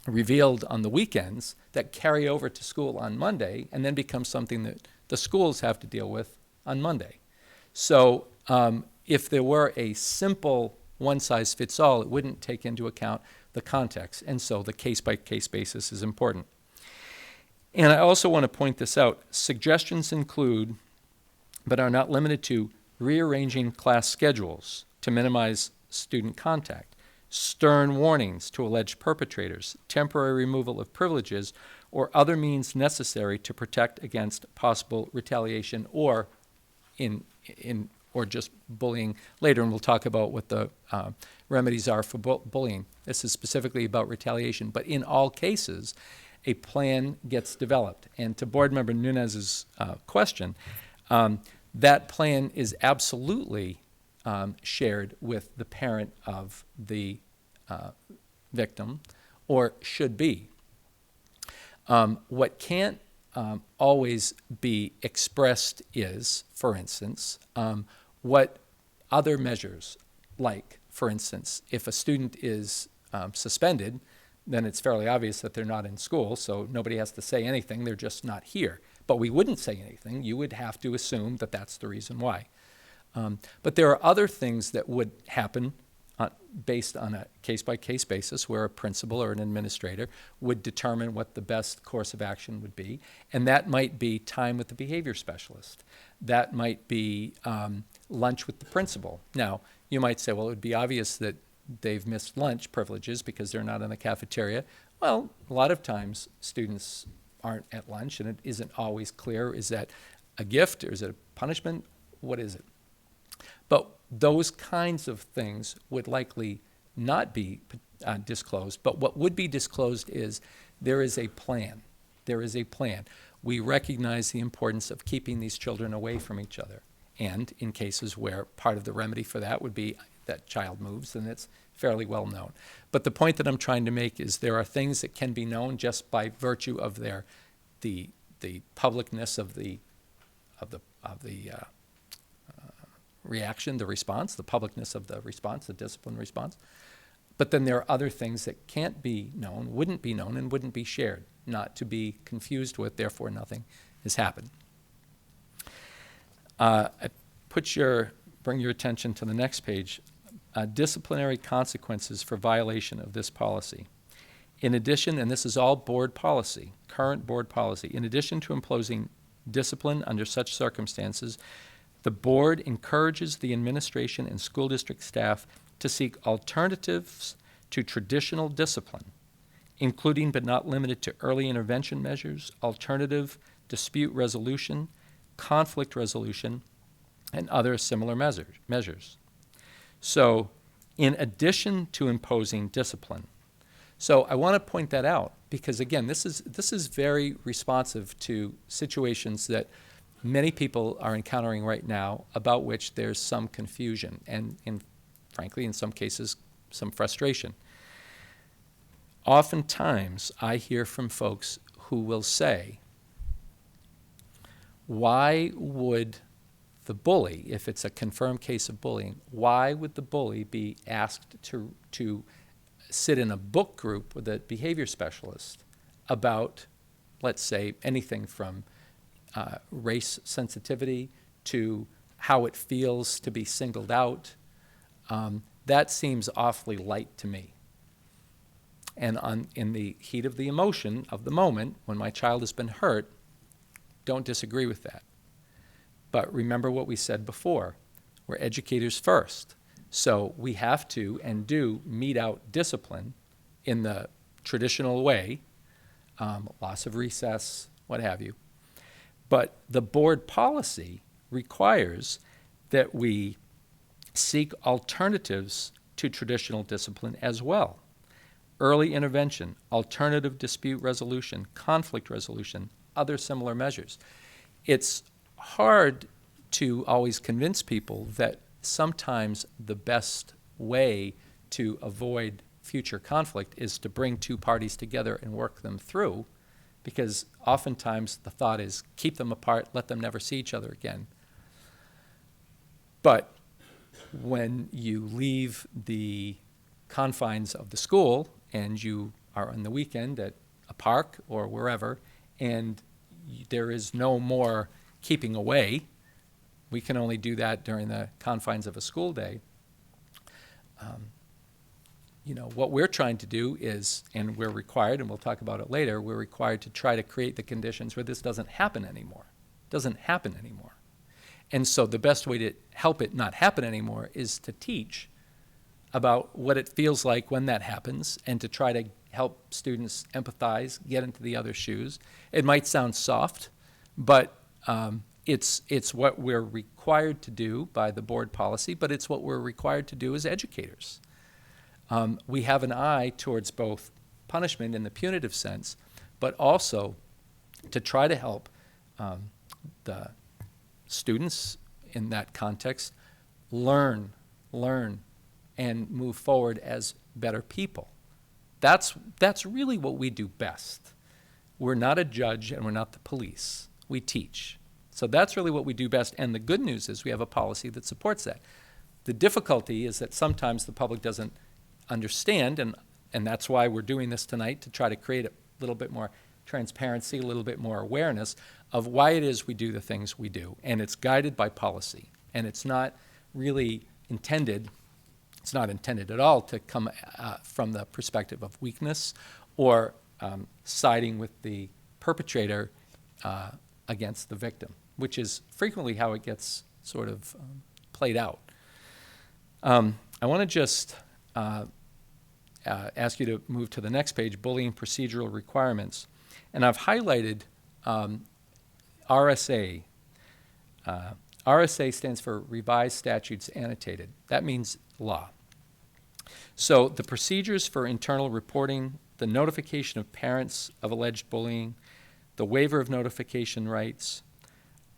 revealed on the weekends that carry over to school on Monday and then become something that the schools have to deal with on Monday. So if there were a simple one-size-fits-all, it wouldn't take into account the context. And so the case-by-case basis is important. And I also want to point this out. Suggestions include, but are not limited to, rearranging class schedules to minimize student contact, stern warnings to alleged perpetrators, temporary removal of privileges, or other means necessary to protect against possible retaliation or, or just bullying later, and we'll talk about what the remedies are for bullying. This is specifically about retaliation, but in all cases, a plan gets developed. And to Board Member Nunez's question, that plan is absolutely shared with the parent of the victim, or should be. What can't always be expressed is, for instance, what other measures, like, for instance, if a student is suspended, then it's fairly obvious that they're not in school, so nobody has to say anything, they're just not here. But we wouldn't say anything. You would have to assume that that's the reason why. But there are other things that would happen based on a case-by-case basis, where a principal or an administrator would determine what the best course of action would be. And that might be time with the behavior specialist. That might be lunch with the principal. Now, you might say, well, it would be obvious that they've missed lunch privileges because they're not in the cafeteria. Well, a lot of times students aren't at lunch, and it isn't always clear, is that a gift or is it a punishment? What is it? But those kinds of things would likely not be disclosed. But what would be disclosed is there is a plan. There is a plan. We recognize the importance of keeping these children away from each other. And in cases where part of the remedy for that would be that child moves, then it's fairly well known. But the point that I'm trying to make is there are things that can be known just by virtue of the publicness of the reaction, the response, the publicness of the response, the discipline response. But then there are other things that can't be known, wouldn't be known, and wouldn't be shared, not to be confused with, therefore nothing has happened. Bring your attention to the next page, disciplinary consequences for violation of this policy. In addition, and this is all board policy, current board policy, in addition to imposing discipline under such circumstances, the board encourages the administration and school district staff to seek alternatives to traditional discipline, including but not limited to early intervention measures, alternative dispute resolution, conflict resolution, and other similar measures. So, in addition to imposing discipline, so I want to point that out because, again, this is very responsive to situations that many people are encountering right now about which there's some confusion and, frankly, in some cases, some frustration. Oftentimes, I hear from folks who will say, why would the bully, if it's a confirmed case of bullying, why would the bully be asked to sit in a book group with a behavior specialist about, let's say, anything from race sensitivity to how it feels to be singled out? That seems awfully light to me. And in the heat of the emotion of the moment, when my child has been hurt, don't disagree with that. But remember what we said before. We're educators first. So we have to and do mete out discipline in the traditional way, loss of recess, what have you. But the board policy requires that we seek alternatives to traditional discipline as well. Early intervention, alternative dispute resolution, conflict resolution, other similar measures. It's hard to always convince people that sometimes the best way to avoid future conflict is to bring two parties together and work them through, because oftentimes the thought is keep them apart, let them never see each other again. But when you leave the confines of the school and you are on the weekend at a park or wherever, and there is no more keeping away, we can only do that during the confines of a school day. What we're trying to do is, and we're required, and we'll talk about it later, we're required to try to create the conditions where this doesn't happen anymore. And so the best way to help it not happen anymore is to teach about what it feels like when that happens and to try to help students empathize, get into the other shoes. It might sound soft, but it's what we're required to do by the board policy, but it's what we're required to do as educators. We have an eye towards both punishment in the punitive sense, but also to try to help the students in that context learn, and move forward as better people. That's really what we do best. We're not a judge and we're not the police. We teach. So that's really what we do best. And the good news is we have a policy that supports that. The difficulty is that sometimes the public doesn't understand, and that's why we're doing this tonight, to try to create a little bit more transparency, a little bit more awareness of why it is we do the things we do. And it's guided by policy. And it's not really intended, it's not intended at all to come from the perspective of weakness or siding with the perpetrator against the victim, which is frequently how it gets sort of played out. I want to just ask you to move to the next page, bullying procedural requirements. And I've highlighted RSA. RSA stands for Revised Statutes Annotated. That means law. So the procedures for internal reporting, the notification of parents of alleged bullying, the waiver of notification rights,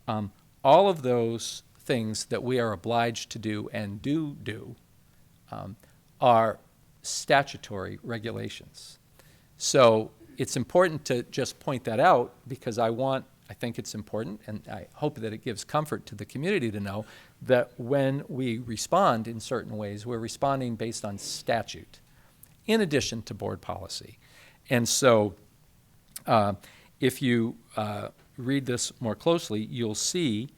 all of those things that we are obliged to do and do are statutory regulations. So it's important to just point that out, because I think it's important, and I hope that it gives comfort to the community to know that when we respond in certain ways, we're responding based on statute, in addition to board policy. And so if you read this more closely, you'll see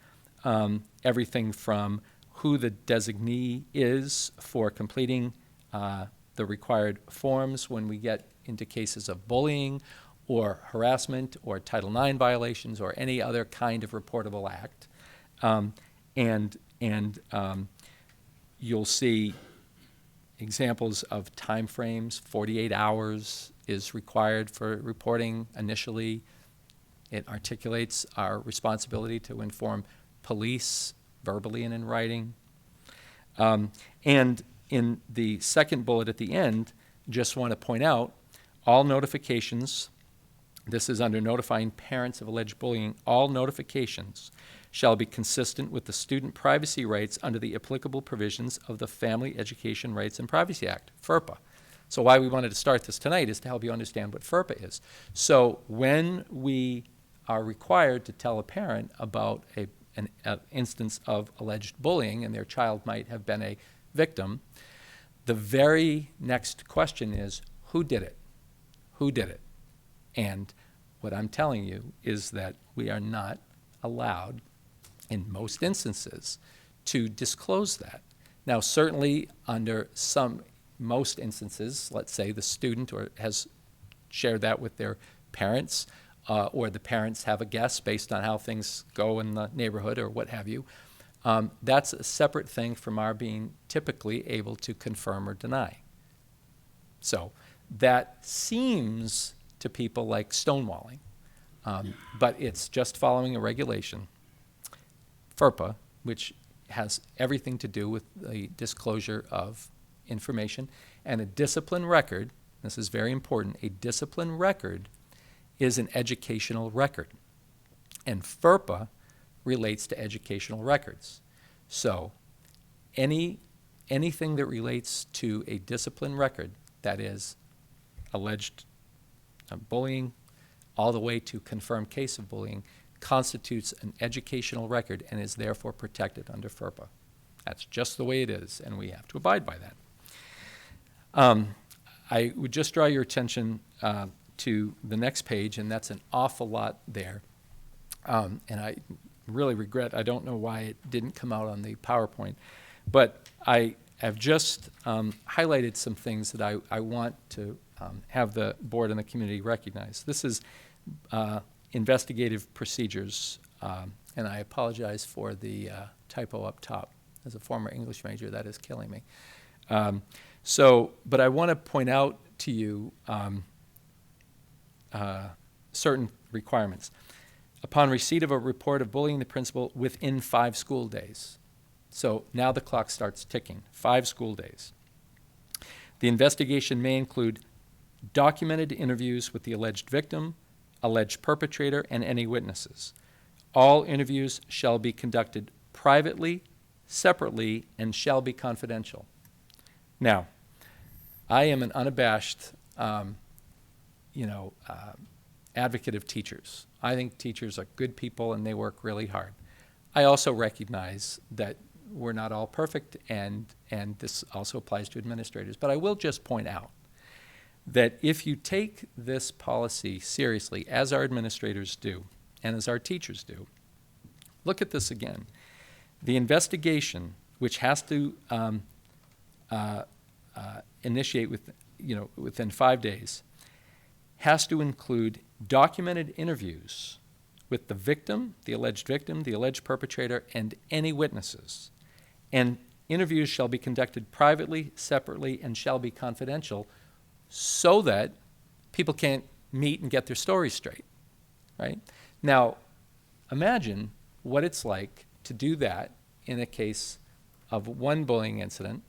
everything from who the designee is for completing the required forms when we get into cases of bullying or harassment or Title IX violations or any other kind of reportable act. And you'll see examples of time frames. 48 hours is required for reporting initially. It articulates our responsibility to inform police verbally and in writing. And in the second bullet at the end, just want to point out all notifications, this is under notifying parents of alleged bullying, all notifications shall be consistent with the student privacy rights under the applicable provisions of the Family Education Rights and Privacy Act, FERPA. So why we wanted to start this tonight is to help you understand what FERPA is. So when we are required to tell a parent about an instance of alleged bullying and their child might have been a victim, the very next question is, who did it? Who did it? And what I'm telling you is that we are not allowed, in most instances, to disclose that. Now, certainly under most instances, let's say the student has shared that with their parents, or the parents have a guess based on how things go in the neighborhood or what have you. That's a separate thing from our being typically able to confirm or deny. So that seems to people like stonewalling, but it's just following a regulation, FERPA, which has everything to do with the disclosure of information, and a discipline record. This is very important. A discipline record is an educational record, and FERPA relates to educational records. So anything that relates to a discipline record, that is alleged bullying all the way to confirmed case of bullying, constitutes an educational record and is therefore protected under FERPA. That's just the way it is, and we have to abide by that. I would just draw your attention to the next page, and that's an awful lot there. And I really regret, I don't know why it didn't come out on the PowerPoint, but I have just highlighted some things that I want to have the board and the community recognize. This is investigative procedures, and I apologize for the typo up top. As a former English major, that is killing me. But I want to point out to you certain requirements. upon receipt of a report of bullying the principal within 5 school days. So now the clock starts ticking, 5 school days. The investigation may include documented interviews with the alleged victim, alleged perpetrator, and any witnesses. All interviews shall be conducted privately, separately, and shall be confidential. Now, I am an unabashed, advocate of teachers. I think teachers are good people and they work really hard. I also recognize that we're not all perfect, and this also applies to administrators. But I will just point out that if you take this policy seriously, as our administrators do, and as our teachers do, look at this again. The investigation, which has to initiate within 5 days, has to include documented interviews with the victim, the alleged perpetrator, and any witnesses. And interviews shall be conducted privately, separately, and shall be confidential so that people can't meet and get their stories straight, right? Now, imagine what it's like to do that in a case of one bullying incident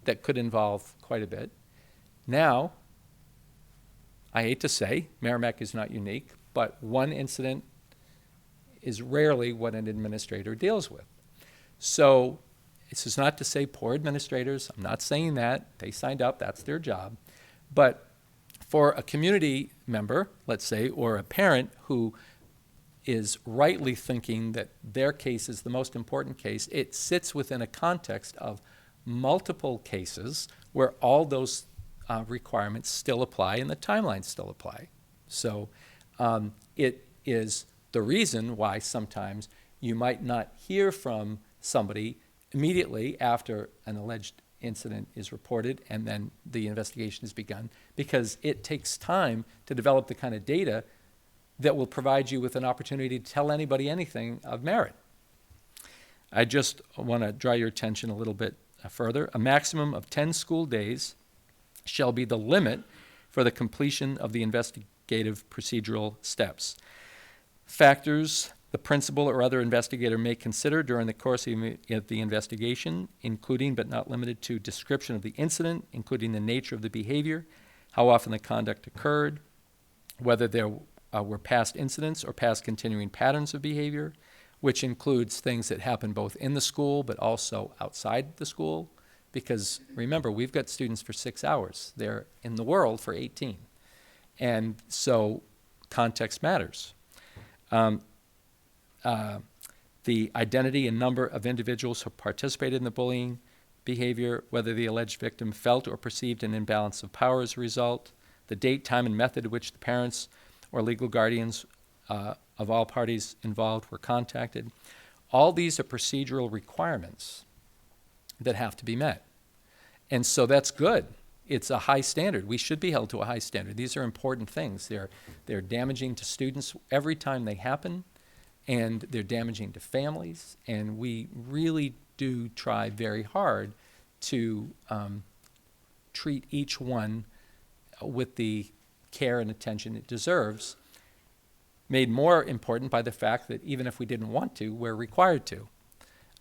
that could involve quite a bit. Now, I hate to say, Merrimack is not unique, but one incident is rarely what an administrator deals with. So this is not to say poor administrators. I'm not saying that. They signed up. That's their job. But for a community member, let's say, or a parent who is rightly thinking that their case is the most important case, it sits within a context of multiple cases where all those requirements still apply and the timelines still apply. So it is the reason why sometimes you might not hear from somebody immediately after an alleged incident is reported and then the investigation is begun, because it takes time to develop the kind of data that will provide you with an opportunity to tell anybody anything of merit. I just want to draw your attention a little bit further. A maximum of 10 school days shall be the limit for the completion of the investigative procedural steps. Factors the principal or other investigator may consider during the course of the investigation, including but not limited to description of the incident, including the nature of the behavior, how often the conduct occurred, whether there were past incidents or past continuing patterns of behavior, which includes things that happen both in the school but also outside the school. Because remember, we've got students for 6 hours. They're in the world for 18. And so context matters. The identity and number of individuals who participated in the bullying behavior, whether the alleged victim felt or perceived an imbalance of power as a result, the date, time, and method at which the parents or legal guardians of all parties involved were contacted. All these are procedural requirements that have to be met. And so that's good. It's a high standard. We should be held to a high standard. These are important things. They're damaging to students every time they happen, and they're damaging to families, and we really do try very hard to treat each one with the care and attention it deserves, made more important by the fact that even if we didn't want to, we're required to.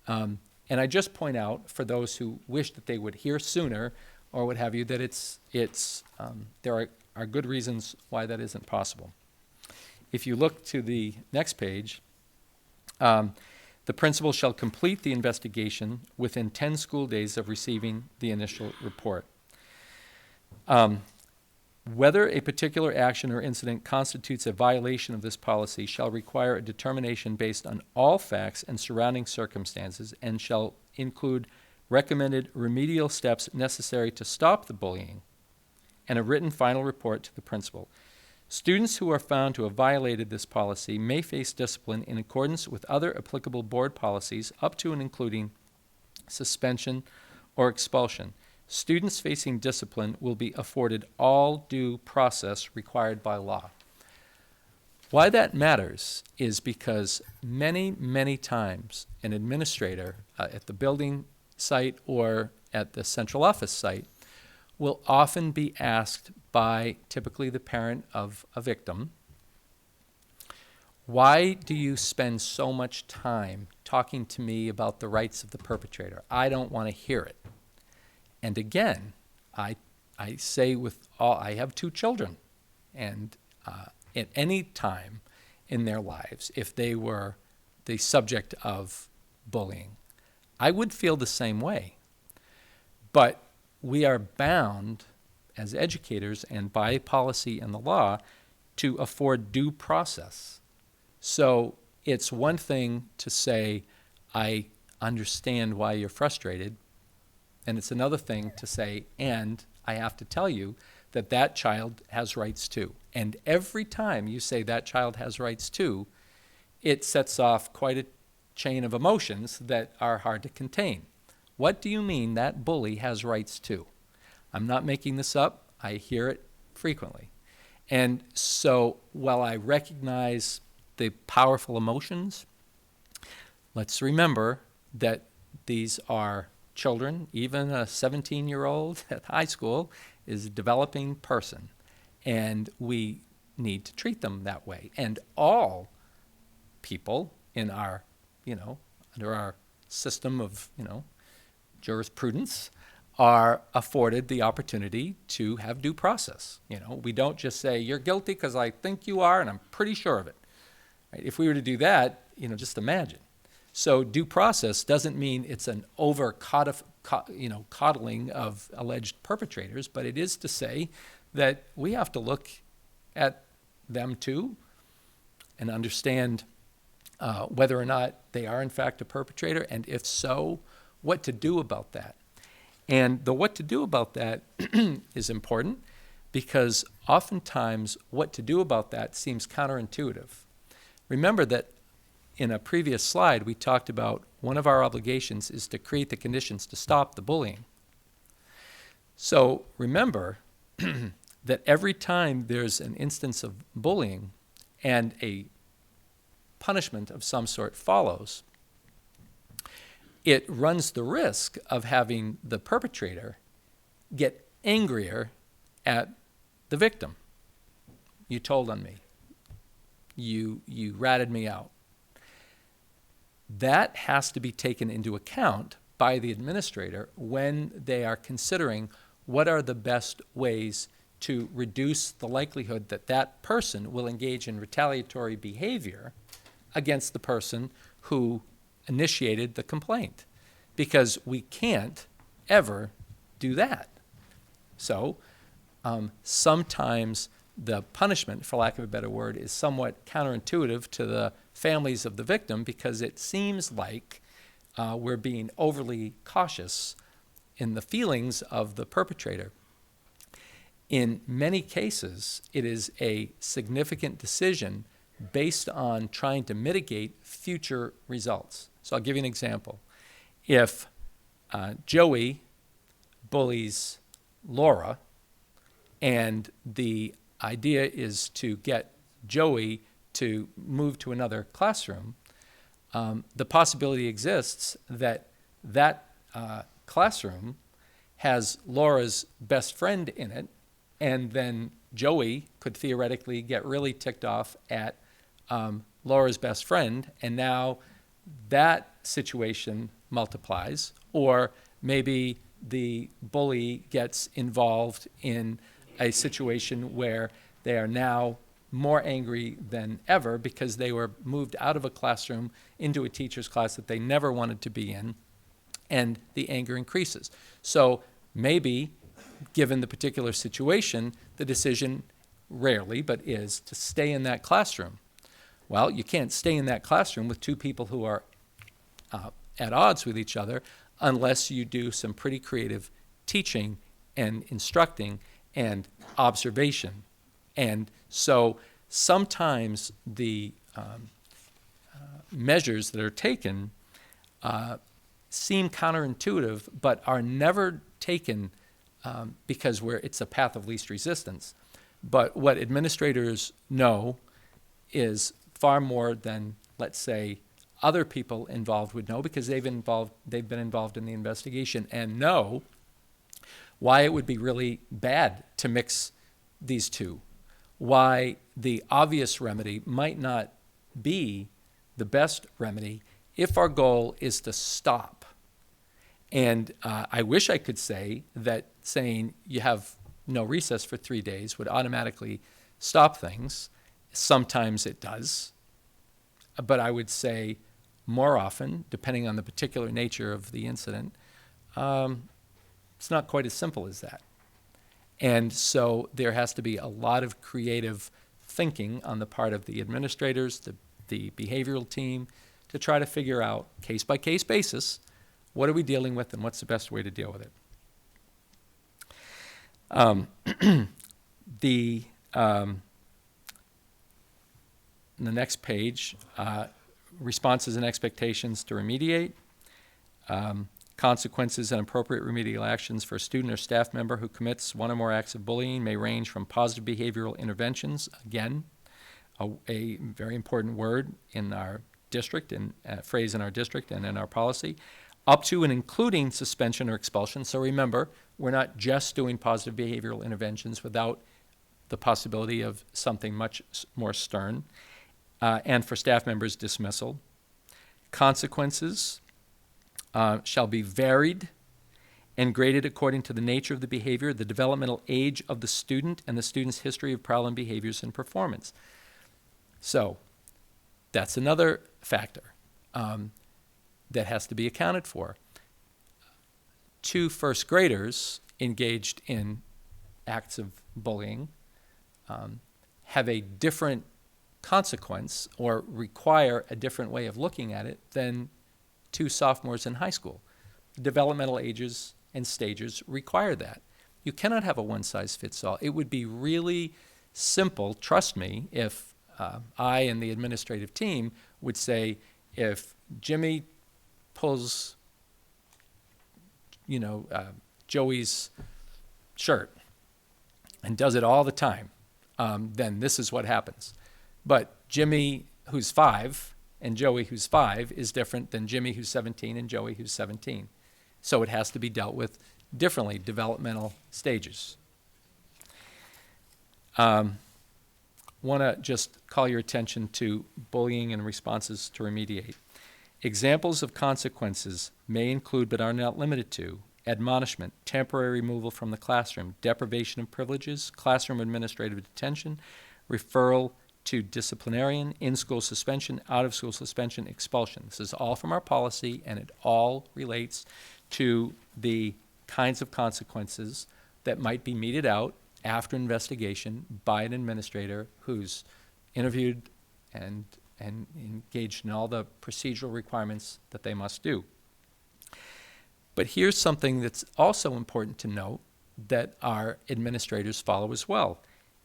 And I just point out, for those who wish that they would hear sooner or what have you, that there are good reasons why that isn't possible. If you look to the next page, the principal shall complete the investigation within 10 school days of receiving the initial report. Whether a particular action or incident constitutes a violation of this policy shall require a determination based on all facts and surrounding circumstances, and shall include recommended remedial steps necessary to stop the bullying, and a written final report to the principal. Students who are found to have violated this policy may face discipline in accordance with other applicable board policies, up to and including suspension or expulsion. Students facing discipline will be afforded all due process required by law. Why that matters is because many, many times an administrator at the building site or at the central office site will often be asked by typically the parent of a victim why do you spend so much time talking to me about the rights of the perpetrator? I don't want to hear it. And again, I say with all, I have 2 children, and at any time in their lives, if they were the subject of bullying, I would feel the same way. But we are bound as educators and by policy and the law to afford due process. So it's one thing to say, I understand why you're frustrated, and it's another thing to say, and I have to tell you that that child has rights too. And every time you say that child has rights too, it sets off quite a chain of emotions that are hard to contain. What do you mean that bully has rights too? I'm not making this up. I hear it frequently. And so while I recognize the powerful emotions, let's remember that these are children. Even a 17-year-old at high school is a developing person, and we need to treat them that way. And all people in our, under our system of, jurisprudence are afforded the opportunity to have due process. We don't just say, you're guilty because I think you are and I'm pretty sure of it. Right? If we were to do that, just imagine. So due process doesn't mean it's an coddling of alleged perpetrators, but it is to say that we have to look at them too and understand whether or not they are in fact a perpetrator, and if so, what to do about that. And the what to do about that is important because oftentimes what to do about that seems counterintuitive. Remember that in a previous slide we talked about one of our obligations is to create the conditions to stop the bullying. So remember that every time there's an instance of bullying and a punishment of some sort follows, it runs the risk of having the perpetrator get angrier at the victim. You told on me. You ratted me out. That has to be taken into account by the administrator when they are considering what are the best ways to reduce the likelihood that that person will engage in retaliatory behavior against the person who initiated the complaint, because we can't ever do that. So sometimes the punishment, for lack of a better word, is somewhat counterintuitive to the families of the victim because it seems like we're being overly cautious in the feelings of the perpetrator. In many cases, it is a significant decision based on trying to mitigate future results. So I'll give you an example. If Joey bullies Laura, and the idea is to get Joey to move to another classroom, the possibility exists that that classroom has Laura's best friend in it, and then Joey could theoretically get really ticked off at Laura's best friend, and now that situation multiplies. Or maybe the bully gets involved in a situation where they are now more angry than ever because they were moved out of a classroom into a teacher's class that they never wanted to be in, and the anger increases. So maybe, given the particular situation, the decision rarely, but is to stay in that classroom. Well, you can't stay in that classroom with 2 people who are at odds with each other unless you do some pretty creative teaching and instructing and observation. And so sometimes the measures that are taken seem counterintuitive, but are never taken because it's a path of least resistance. But what administrators know is far more than, let's say, other people involved would know, because they've been involved in the investigation and know why it would be really bad to mix these two, why the obvious remedy might not be the best remedy if our goal is to stop. And I wish I could say that saying you have no recess for 3 days would automatically stop things. Sometimes it does. But I would say more often, depending on the particular nature of the incident, it's not quite as simple as that. And so there has to be a lot of creative thinking on the part of the administrators, the behavioral team, to try to figure out, case-by-case basis, what are we dealing with and what's the best way to deal with it. The next page, responses and expectations to remediate, consequences and appropriate remedial actions for a student or staff member who commits one or more acts of bullying may range from positive behavioral interventions, again, a very important word in our district and phrase in our district and in our policy, up to and including suspension or expulsion. So remember, we're not just doing positive behavioral interventions without the possibility of something much more stern. And for staff members, dismissal. Consequences shall be varied and graded according to the nature of the behavior, the developmental age of the student, and the student's history of problem behaviors and performance. So that's another factor that has to be accounted for. 2 first graders engaged in acts of bullying have a different consequence or require a different way of looking at it than 2 sophomores in high school. Developmental ages and stages require that. You cannot have a one-size-fits-all. It would be really simple, trust me, if I and the administrative team would say, if Jimmy pulls, Joey's shirt and does it all the time, then this is what happens. But Jimmy, who's 5, and Joey, who's 5, is different than Jimmy, who's 17, and Joey, who's 17. So it has to be dealt with differently, developmental stages. Want to just call your attention to bullying and responses to remediate. Examples of consequences may include, but are not limited to, admonishment, temporary removal from the classroom, deprivation of privileges, classroom administrative detention, referral to disciplinarian, in-school suspension, out-of-school suspension, expulsion. This is all from our policy, and it all relates to the kinds of consequences that might be meted out after investigation by an administrator who's interviewed and engaged in all the procedural requirements that they must do. But here's something that's also important to note that our administrators follow as well.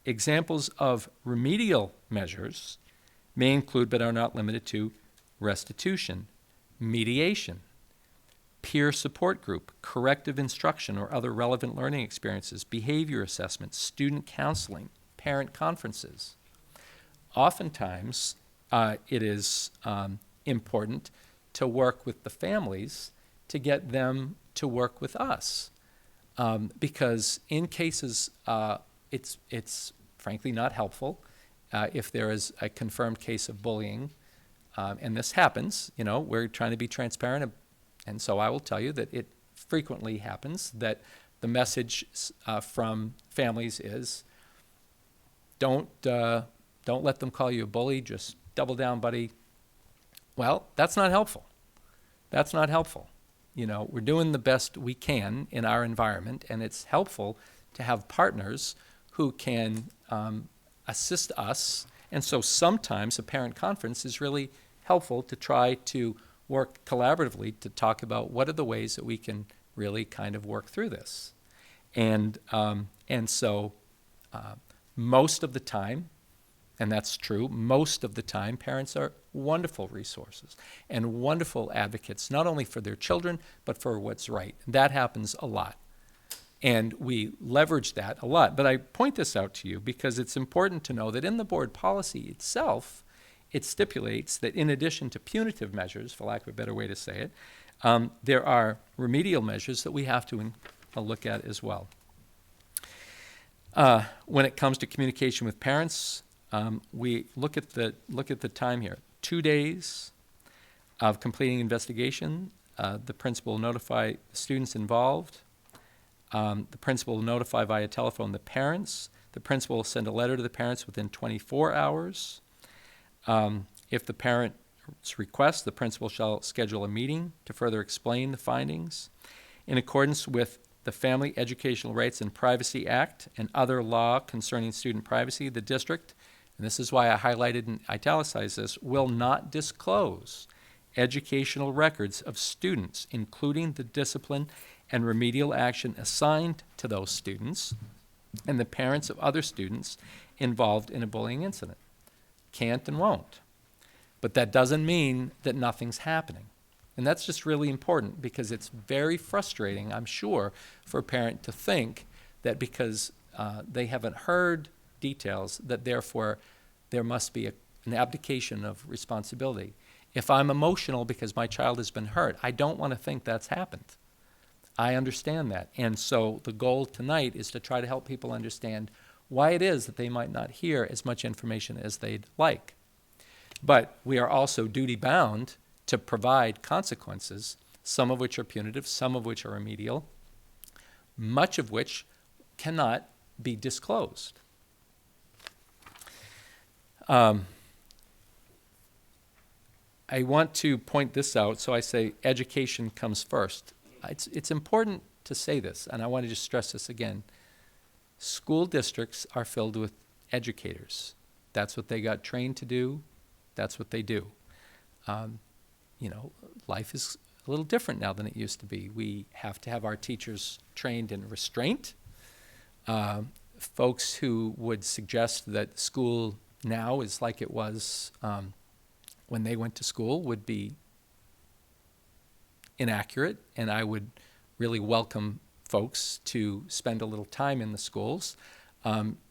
Examples of remedial measures may include, but are not limited to, restitution, mediation, peer support group, corrective instruction or other relevant learning experiences, behavior assessment, student counseling, parent conferences. Oftentimes, it is important to work with the families to get them to work with us. Because in cases, it's frankly not helpful if there is a confirmed case of bullying, and this happens, we're trying to be transparent, and so I will tell you that it frequently happens that the message from families is, don't let them call you a bully, just double down, buddy. Well, that's not helpful. That's not helpful. We're doing the best we can in our environment, and it's helpful to have partners who can assist us. And so sometimes a parent conference is really helpful to try to work collaboratively to talk about what are the ways that we can really kind of work through this. And so most of the time, and that's true, most of the time parents are wonderful resources and wonderful advocates, not only for their children, but for what's right. That happens a lot. And we leverage that a lot. But I point this out to you because it's important to know that in the board policy itself, it stipulates that in addition to punitive measures, for lack of a better way to say it, there are remedial measures that we have to look at as well. When it comes to communication with parents, we look at the time here. 2 days of completing investigation. The principal will notify the students involved. The principal will notify via telephone the parents. The principal will send a letter to the parents within 24 hours. If the parents request, the principal shall schedule a meeting to further explain the findings. In accordance with the Family Educational Rights and Privacy Act and other law concerning student privacy, the district, and this is why I highlighted and italicized this, will not disclose educational records of students, including the discipline and remedial action assigned to those students and the parents of other students involved in a bullying incident. Can't and won't. But that doesn't mean that nothing's happening. And that's just really important because it's very frustrating, I'm sure, for a parent to think that because they haven't heard details, that therefore there must be an abdication of responsibility. If I'm emotional because my child has been hurt, I don't want to think that's happened. I understand that. And so the goal tonight is to try to help people understand why it is that they might not hear as much information as they'd like. But we are also duty-bound to provide consequences, some of which are punitive, some of which are remedial, much of which cannot be disclosed. I want to point this out, so I say education comes first. It's important to say this, and I want to just stress this again. School districts are filled with educators. That's what they got trained to do. That's what they do. Life is a little different now than it used to be. We have to have our teachers trained in restraint. Folks who would suggest that school now is like it was when they went to school would be inaccurate, and I would really welcome folks to spend a little time in the schools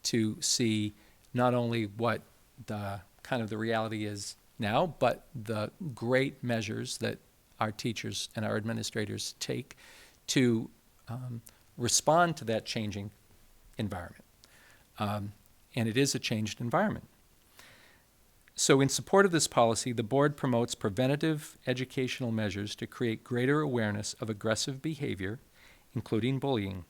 to see not only what the kind of the reality is now, but the great measures that our teachers and our administrators take to respond to that changing environment. And it is a changed environment. So in support of this policy, the board promotes preventative educational measures to create greater awareness of aggressive behavior, including bullying.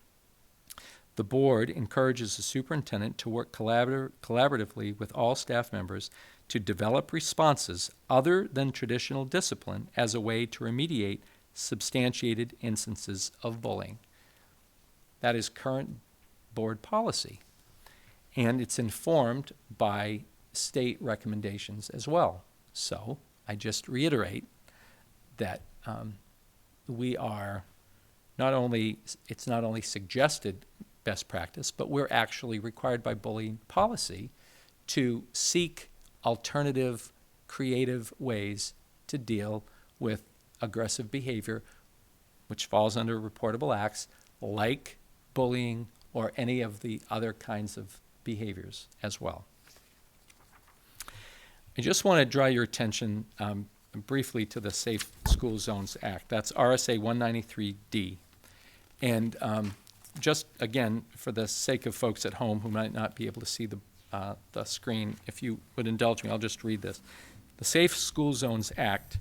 The board encourages the superintendent to work collaboratively with all staff members to develop responses other than traditional discipline as a way to remediate substantiated instances of bullying. That is current board policy, and it's informed by state recommendations as well. So I just reiterate that we are it's not only suggested best practice, but we're actually required by bullying policy to seek alternative, creative ways to deal with aggressive behavior, which falls under reportable acts like bullying or any of the other kinds of behaviors as well. I just want to draw your attention briefly to the Safe School Zones Act. That's RSA 193D. And just again, for the sake of folks at home who might not be able to see the screen, if you would indulge me, I'll just read this. The Safe School Zones Act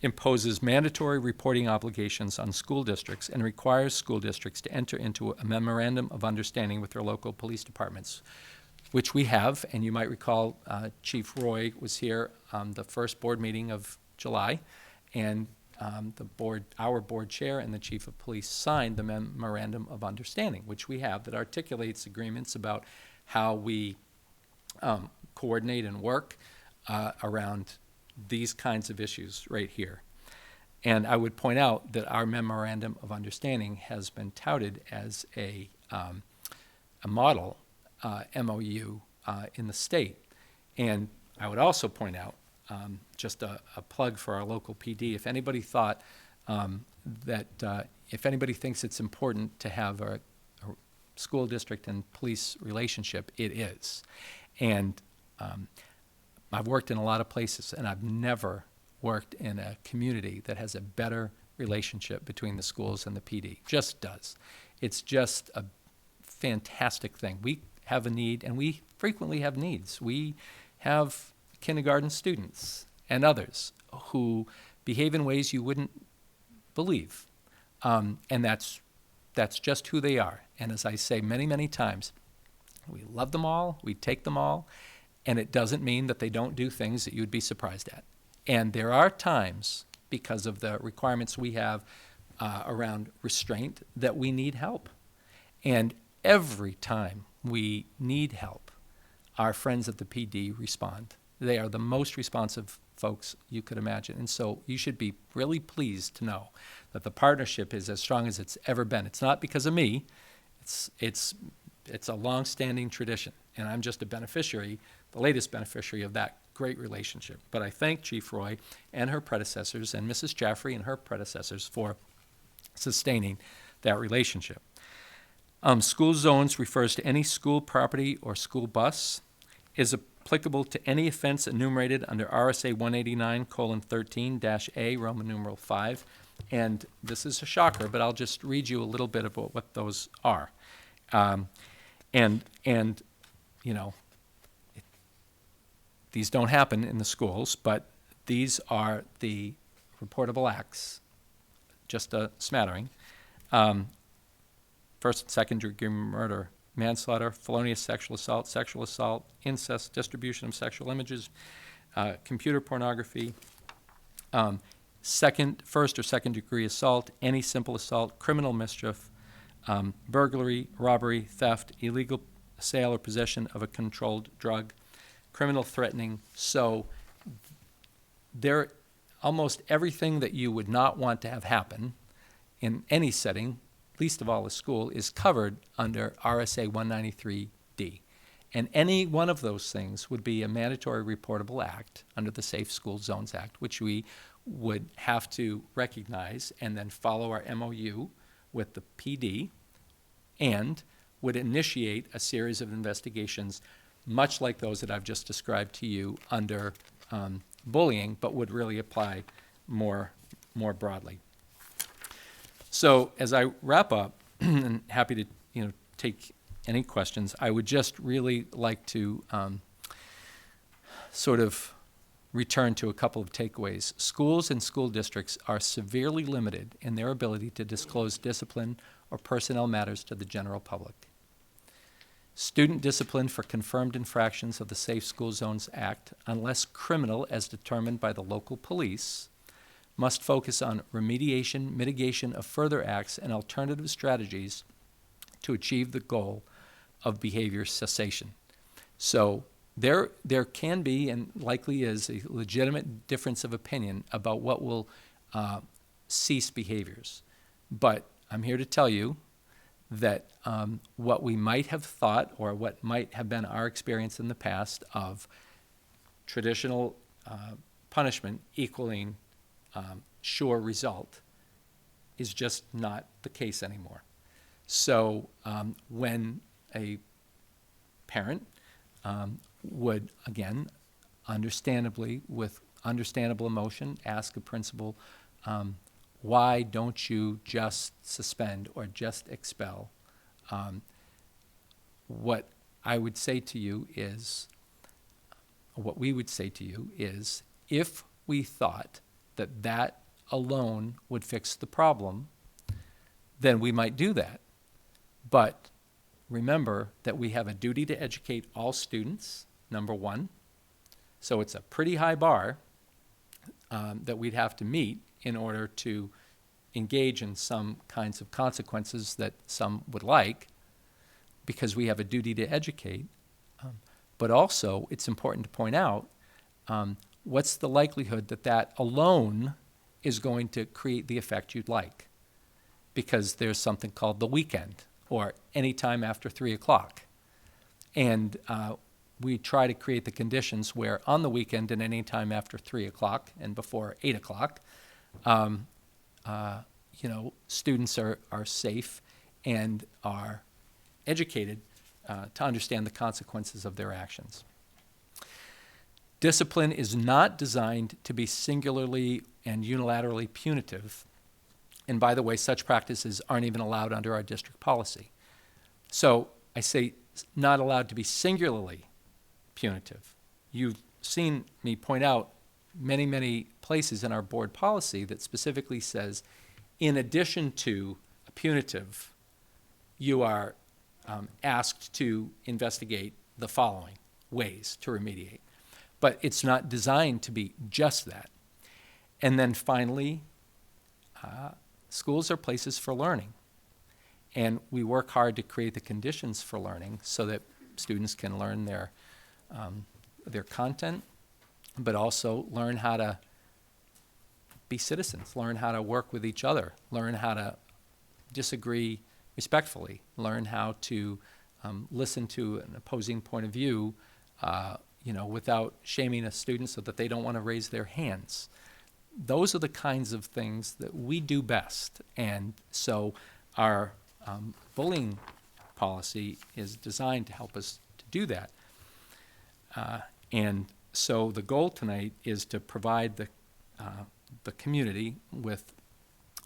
imposes mandatory reporting obligations on school districts and requires school districts to enter into a memorandum of understanding with their local police departments, which we have. And you might recall Chief Roy was here the first board meeting of July, and our board chair and the chief of police signed the memorandum of understanding, which we have, that articulates agreements about how we coordinate and work around these kinds of issues right here. And I would point out that our memorandum of understanding has been touted as a model MOU in the state. And I would also point out, just a plug for our local PD, if anybody thought if anybody thinks it's important to have a school district and police relationship, it is. And I've worked in a lot of places, and I've never worked in a community that has a better relationship between the schools and the PD. Just does. It's just a fantastic thing. We have a need, and we frequently have needs. We have kindergarten students and others who behave in ways you wouldn't believe. And that's just who they are. And as I say many, many times, we love them all, we take them all, and it doesn't mean that they don't do things that you'd be surprised at. And there are times, because of the requirements we have around restraint, that we need help. And every time we need help, our friends at the PD respond. They are the most responsive folks you could imagine. And so you should be really pleased to know that the partnership is as strong as it's ever been. It's not because of me. It's a long-standing tradition, and I'm just a beneficiary, the latest beneficiary of that great relationship. But I thank Chief Roy and her predecessors and Mrs. Jaffrey and her predecessors for sustaining that relationship. School zones refers to any school property or school bus, is applicable to any offense enumerated under RSA 189:13-A, Roman numeral 5. And this is a shocker, but I'll just read you a little bit about what those are. And you know, these don't happen in the schools, but these are the reportable acts, just a smattering. First and second degree murder, manslaughter, felonious sexual assault, incest, distribution of sexual images, computer pornography, first or second degree assault, any simple assault, criminal mischief, burglary, robbery, theft, illegal sale or possession of a controlled drug, criminal threatening. So there, almost everything that you would not want to have happen in any setting, least of all a school, is covered under RSA 193D. And any one of those things would be a mandatory reportable act under the Safe School Zones Act, which we would have to recognize and then follow our MOU with the PD, and would initiate a series of investigations much like those that I've just described to you under bullying, but would really apply more broadly. So as I wrap up, and happy to take any questions, I would just really like to sort of return to a couple of takeaways. Schools and school districts are severely limited in their ability to disclose discipline or personnel matters to the general public. Student discipline for confirmed infractions of the Safe School Zones Act, unless criminal as determined by the local police, must focus on remediation, mitigation of further acts, and alternative strategies to achieve the goal of behavior cessation. So there can be, and likely is, a legitimate difference of opinion about what will cease behaviors. But I'm here to tell you that what we might have thought, or what might have been our experience in the past of traditional punishment equaling sure result, is just not the case anymore. So when a parent would, again, understandably, with understandable emotion, ask a principal, why don't you just suspend or just expel? What I would say to you is, what we would say to you is, if we thought that that alone would fix the problem, then we might do that. But remember that we have a duty to educate all students, number one. So it's a pretty high bar that we'd have to meet in order to engage in some kinds of consequences that some would like, because we have a duty to educate. But also, it's important to point out, what's the likelihood that that alone is going to create the effect you'd like? Because there's something called the weekend, or any time after 3 o'clock. And we try to create the conditions where on the weekend and any time after 3 o'clock and before 8 o'clock, students are safe and are educated to understand the consequences of their actions. Discipline is not designed to be singularly and unilaterally punitive. And by the way, such practices aren't even allowed under our district policy. So I say not allowed to be singularly punitive. You've seen me point out many, many places in our board policy that specifically says, in addition to a punitive, you are asked to investigate the following ways to remediate. But it's not designed to be just that. And then finally, schools are places for learning. And we work hard to create the conditions for learning so that students can learn their content, but also learn how to be citizens, learn how to work with each other, learn how to disagree respectfully, learn how to listen to an opposing point of view, without shaming a student so that they don't want to raise their hands. Those are the kinds of things that we do best. And so our bullying policy is designed to help us to do that. And so the goal tonight is to provide the community with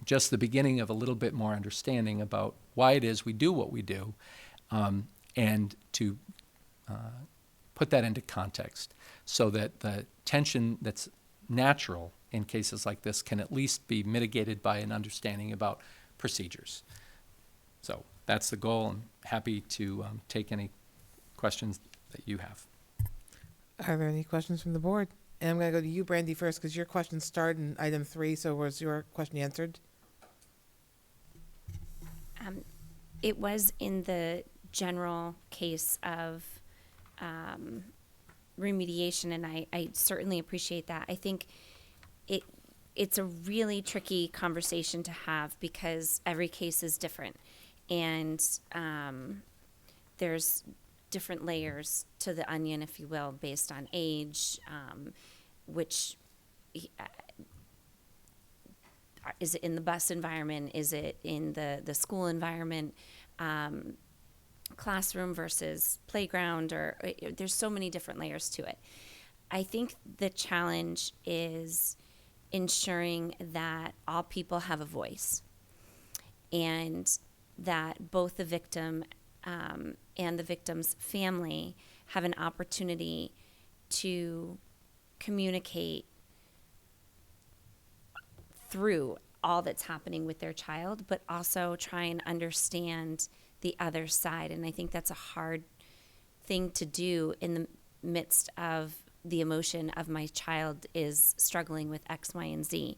just the beginning of a little bit more understanding about why it is we do what we do, and to put that into context so that the tension that's natural in cases like this can at least be mitigated by an understanding about procedures. So that's the goal. I'm happy to take any questions that you have. Are there any questions from the board? And I'm going to go to you, Brandy, first, because your question started in item 3, so was your question answered? It was in the general case of remediation, and I certainly appreciate that. I think it's a really tricky conversation to have because every case is different, and there's different layers to the onion, if you will, based on age, which is it in the bus environment? Is it in the school environment? Classroom versus playground, or there's so many different layers to it. I think the challenge is ensuring that all people have a voice, and that both the victim and the victim's family have an opportunity to communicate through all that's happening with their child, but also try and understand the other side. And I think that's a hard thing to do in the midst of the emotion of my child is struggling with X, Y, and Z.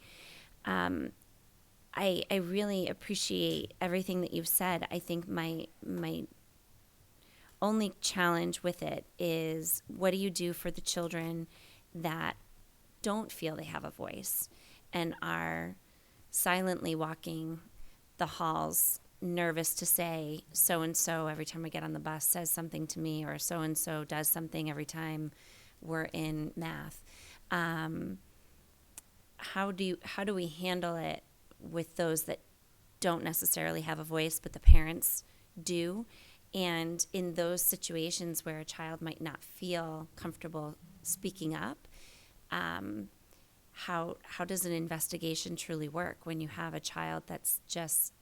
I really appreciate everything that you've said. I think my only challenge with it is, what do you do for the children that don't feel they have a voice and are silently walking the halls, nervous to say so-and-so every time I get on the bus says something to me, or so-and-so does something every time we're in math? How do we handle it with those that don't necessarily have a voice, but the parents do? And in those situations where a child might not feel comfortable speaking up, how does an investigation truly work when you have a child that's just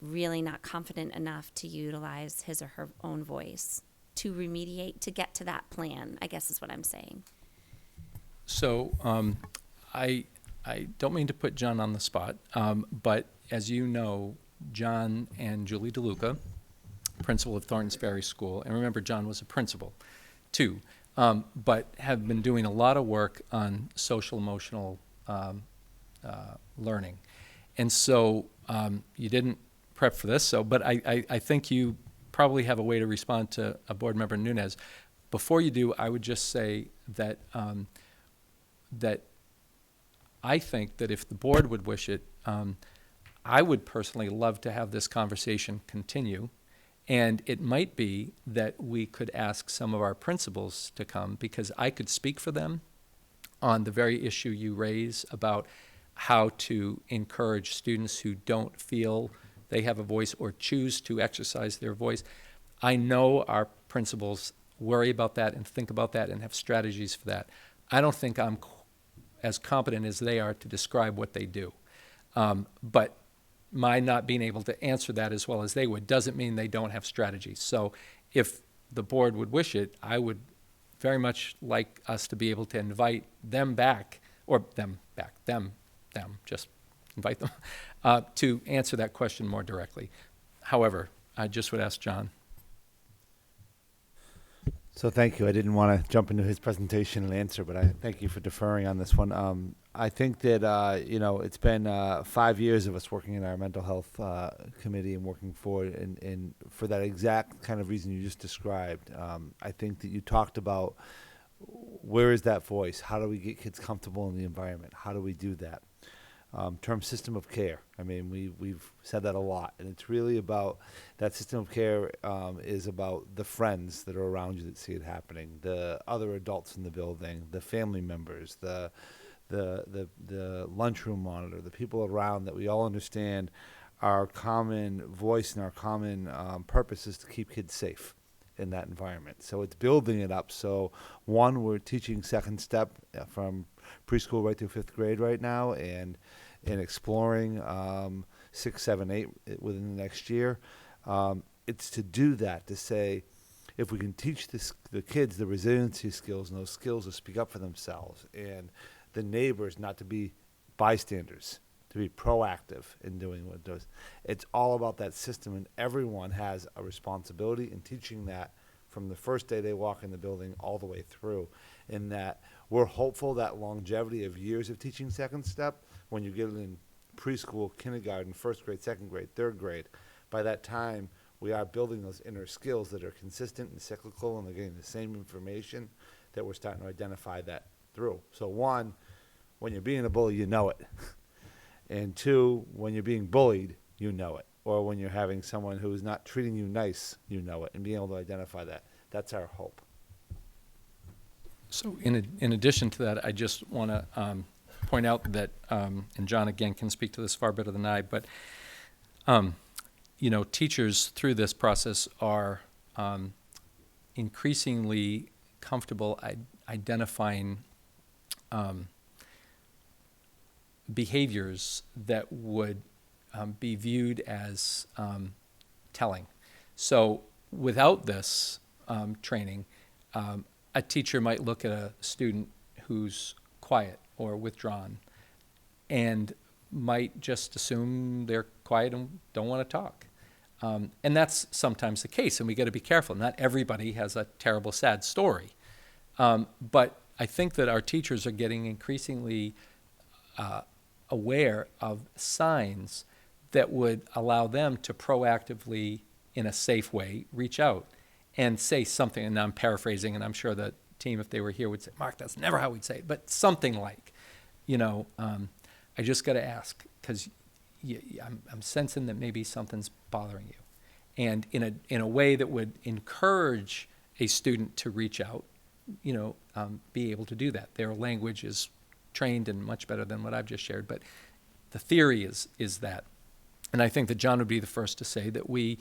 really not confident enough to utilize his or her own voice to remediate, to get to that plan, I guess is what I'm saying. So I don't mean to put John on the spot, but as you know, John and Julie DeLuca, principal of Thorntons Ferry School, and remember John was a principal too, but have been doing a lot of work on social emotional learning. And so you didn't prep for this, but I think you probably have a way to respond to a board member, Nunez. Before you do, I would just say that that I think that if the board would wish it, I would personally love to have this conversation continue. And it might be that we could ask some of our principals to come, because I could speak for them on the very issue you raise about how to encourage students who don't feel they have a voice or choose to exercise their voice. I know our principals worry about that and think about that and have strategies for that. I don't think I'm as competent as they are to describe what they do. But my not being able to answer that as well as they would doesn't mean they don't have strategies. So if the board would wish it, I would very much like us to be able to invite them back, or them, just invite them, to answer that question more directly. However, I just would ask John. So thank you. I didn't want to jump into his presentation and answer, but I thank you for deferring on this one. I think that, it's been 5 years of us working in our mental health committee and working forward, and for that exact kind of reason you just described. I think that you talked about, where is that voice? How do we get kids comfortable in the environment? How do we do that? Term system of care. I mean, we've said that a lot, and it's really about that system of care is about the friends that are around you that see it happening, the other adults in the building, the family members, the lunchroom monitor, the people around that we all understand our common voice and our common purpose is to keep kids safe in that environment. So it's building it up. So one, we're teaching second step from preschool right through 5th grade right now, and exploring 6, 7, 8 within the next year. It's to do that, to say, if we can teach the kids the resiliency skills and those skills to speak up for themselves, and the neighbors not to be bystanders, to be proactive in doing what it does. It's all about that system, and everyone has a responsibility in teaching that from the first day they walk in the building all the way through. In that, we're hopeful that longevity of years of teaching second step, when you get it in preschool, kindergarten, 1st grade, 2nd grade, 3rd grade, by that time we are building those inner skills that are consistent and cyclical, and they're getting the same information, that we're starting to identify that through. So one, when you're being a bully, you know it. And two, when you're being bullied, you know it. Or when you're having someone who is not treating you nice, you know it. And being able to identify that, that's our hope. So in addition to that, I just want to point out that, and John again can speak to this far better than I, but teachers through this process are increasingly comfortable identifying behaviors that would be viewed as telling. So without this training, a teacher might look at a student who's quiet or withdrawn and might just assume they're quiet and don't want to talk. And that's sometimes the case, and we got to be careful. Not everybody has a terrible, sad story. But I think that our teachers are getting increasingly aware of signs that would allow them to proactively, in a safe way, reach out and say something. And I'm paraphrasing, and I'm sure the team, if they were here, would say, Mark, that's never how we'd say it, but something like, I just got to ask, because I'm sensing that maybe something's bothering you. And in a way that would encourage a student to reach out, be able to do that. Their language is trained and much better than what I've just shared, but the theory is that. And I think that John would be the first to say that we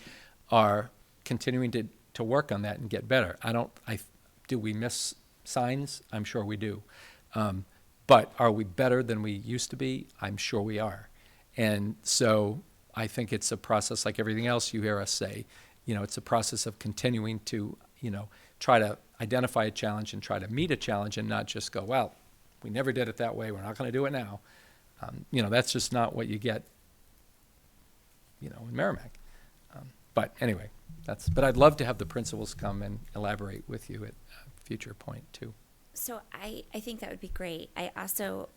are continuing to work on that and get better. Do we miss signs? I'm sure we do. But are we better than we used to be? I'm sure we are. And so I think it's a process like everything else you hear us say. It's a process of continuing to, try to identify a challenge and try to meet a challenge, and not just go, well, we never did it that way, we're not going to do it now. That's just not what you get, in Merrimack. But anyway, but I'd love to have the principals come and elaborate with you at a future point too. So I think that would be great. I also,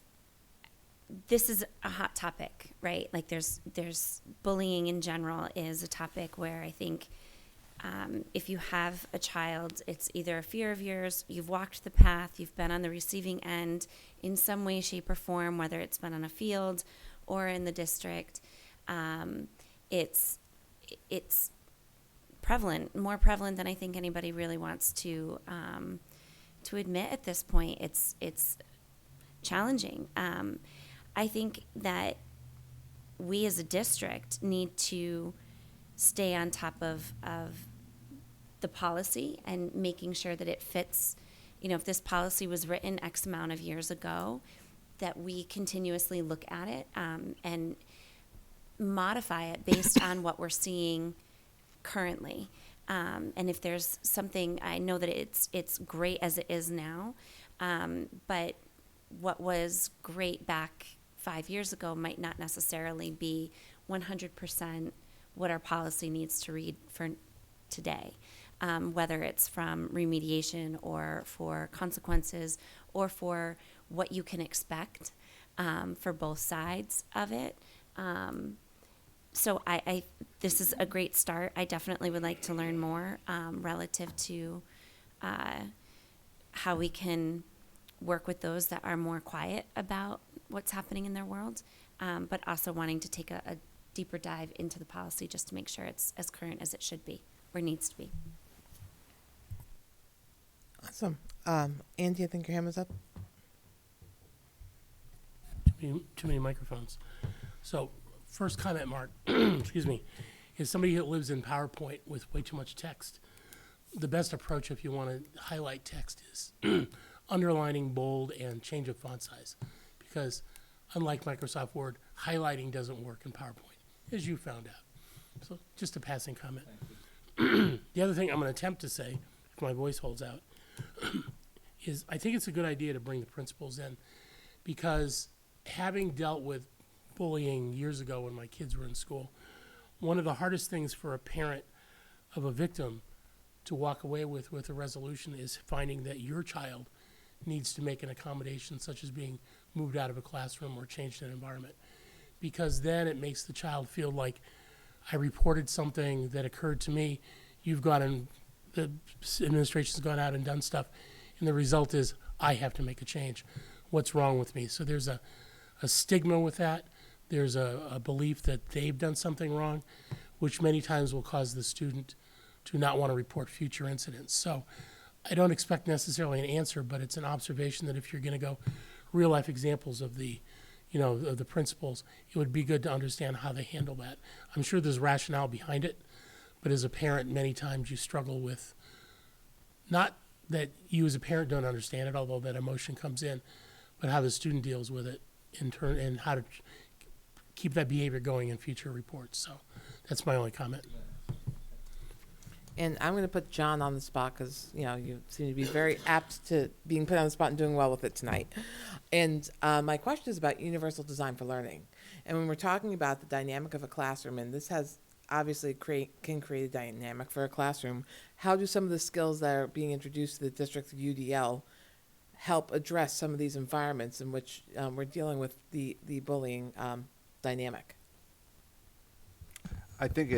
this is a hot topic, right? Like there's bullying in general is a topic where I think if you have a child, it's either a fear of yours, you've walked the path, you've been on the receiving end in some way, shape, or form, whether it's been on a field or in the district. It's prevalent, more prevalent than I think anybody really wants to admit at this point. It's challenging. I think that we as a district need to stay on top of the policy and making sure that it fits. If this policy was written X amount of years ago, that we continuously look at it. And modify it based on what we're seeing currently. And if there's something, I know that it's great as it is now, but what was great back 5 years ago might not necessarily be 100% what our policy needs to read for today, whether it's from remediation or for consequences or for what you can expect for both sides of it. So I this is a great start. I definitely would like to learn more relative to how we can work with those that are more quiet about what's happening in their world, but also wanting to take a deeper dive into the policy just to make sure it's as current as it should be or needs to be. Awesome. Andy, I think your hand was up. Too many microphones. So, first comment, Mark, excuse me, is somebody that lives in PowerPoint with way too much text. The best approach if you want to highlight text is underlining, bold, and change of font size. Because unlike Microsoft Word, highlighting doesn't work in PowerPoint, as you found out. So just a passing comment. The other thing I'm going to attempt to say, if my voice holds out, is I think it's a good idea to bring the principals in, because having dealt with bullying years ago when my kids were in school, one of the hardest things for a parent of a victim to walk away with a resolution is finding that your child needs to make an accommodation, such as being moved out of a classroom or changed an environment. Because then it makes the child feel like, I reported something that occurred to me, you've gone and the administration's gone out and done stuff, and the result is I have to make a change. What's wrong with me? So there's a stigma with that. There's a belief that they've done something wrong, which many times will cause the student to not want to report future incidents. So I don't expect necessarily an answer, but it's an observation that if you're going to go real life examples of the, of the principles, it would be good to understand how they handle that. I'm sure there's rationale behind it, but as a parent, many times you struggle with, not that you as a parent don't understand it, although that emotion comes in, but how the student deals with it in turn and how to keep that behavior going in future reports. So that's my only comment. And I'm going to put John on the spot because, you seem to be very apt to being put on the spot and doing well with it tonight. And my question is about universal design for learning. And when we're talking about the dynamic of a classroom, and this has obviously can create a dynamic for a classroom, how do some of the skills that are being introduced to the district's UDL help address some of these environments in which we're dealing with the bullying dynamic? I think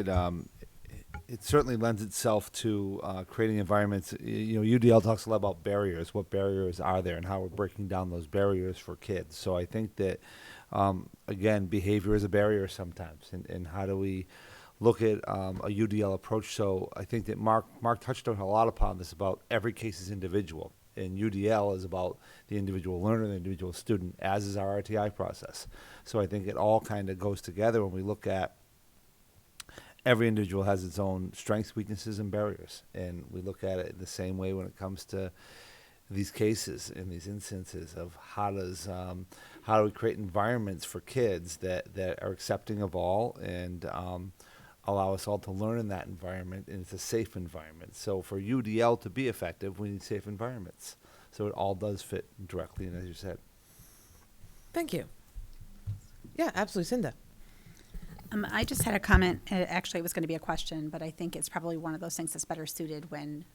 it certainly lends itself to creating environments. UDL talks a lot about barriers. What barriers are there, and how we're breaking down those barriers for kids. So I think that again, behavior is a barrier sometimes, and how do we look at a UDL approach? So I think that Mark touched on a lot upon this about every case is individual, and UDL is about the individual learner, the individual student, as is our RTI process. So I think it all kind of goes together when we look at every individual has its own strengths, weaknesses, and barriers, and we look at it the same way when it comes to these cases and these instances of how do we create environments for kids that are accepting of all and allow us all to learn in that environment, and it's a safe environment. So for UDL to be effective, we need safe environments. So it all does fit directly, and as you said. Thank you. Yeah, absolutely. Cinda. I just had a comment. Actually, it was going to be a question, but I think it's probably one of those things that's better suited when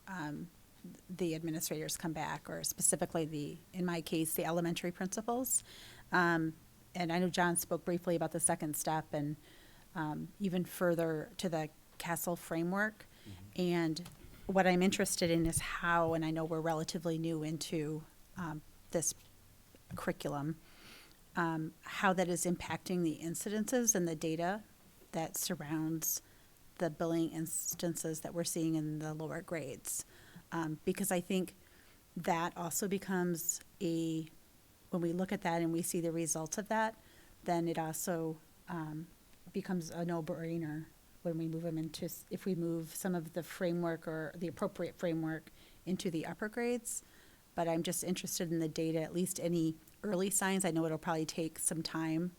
the administrators come back, or specifically in my case, the elementary principals. And I know John spoke briefly about the second step and even further to the Castle framework. Mm-hmm. And what I'm interested in is how, and I know we're relatively new into this curriculum, how that is impacting the incidences and the data that surrounds the bullying instances that we're seeing in the lower grades. Because I think that also becomes when we look at that and we see the results of that, then it also becomes a no-brainer when we move them into, if we move some of the framework or the appropriate framework into the upper grades. But I'm just interested in the data, at least any early signs. I know it'll probably take some time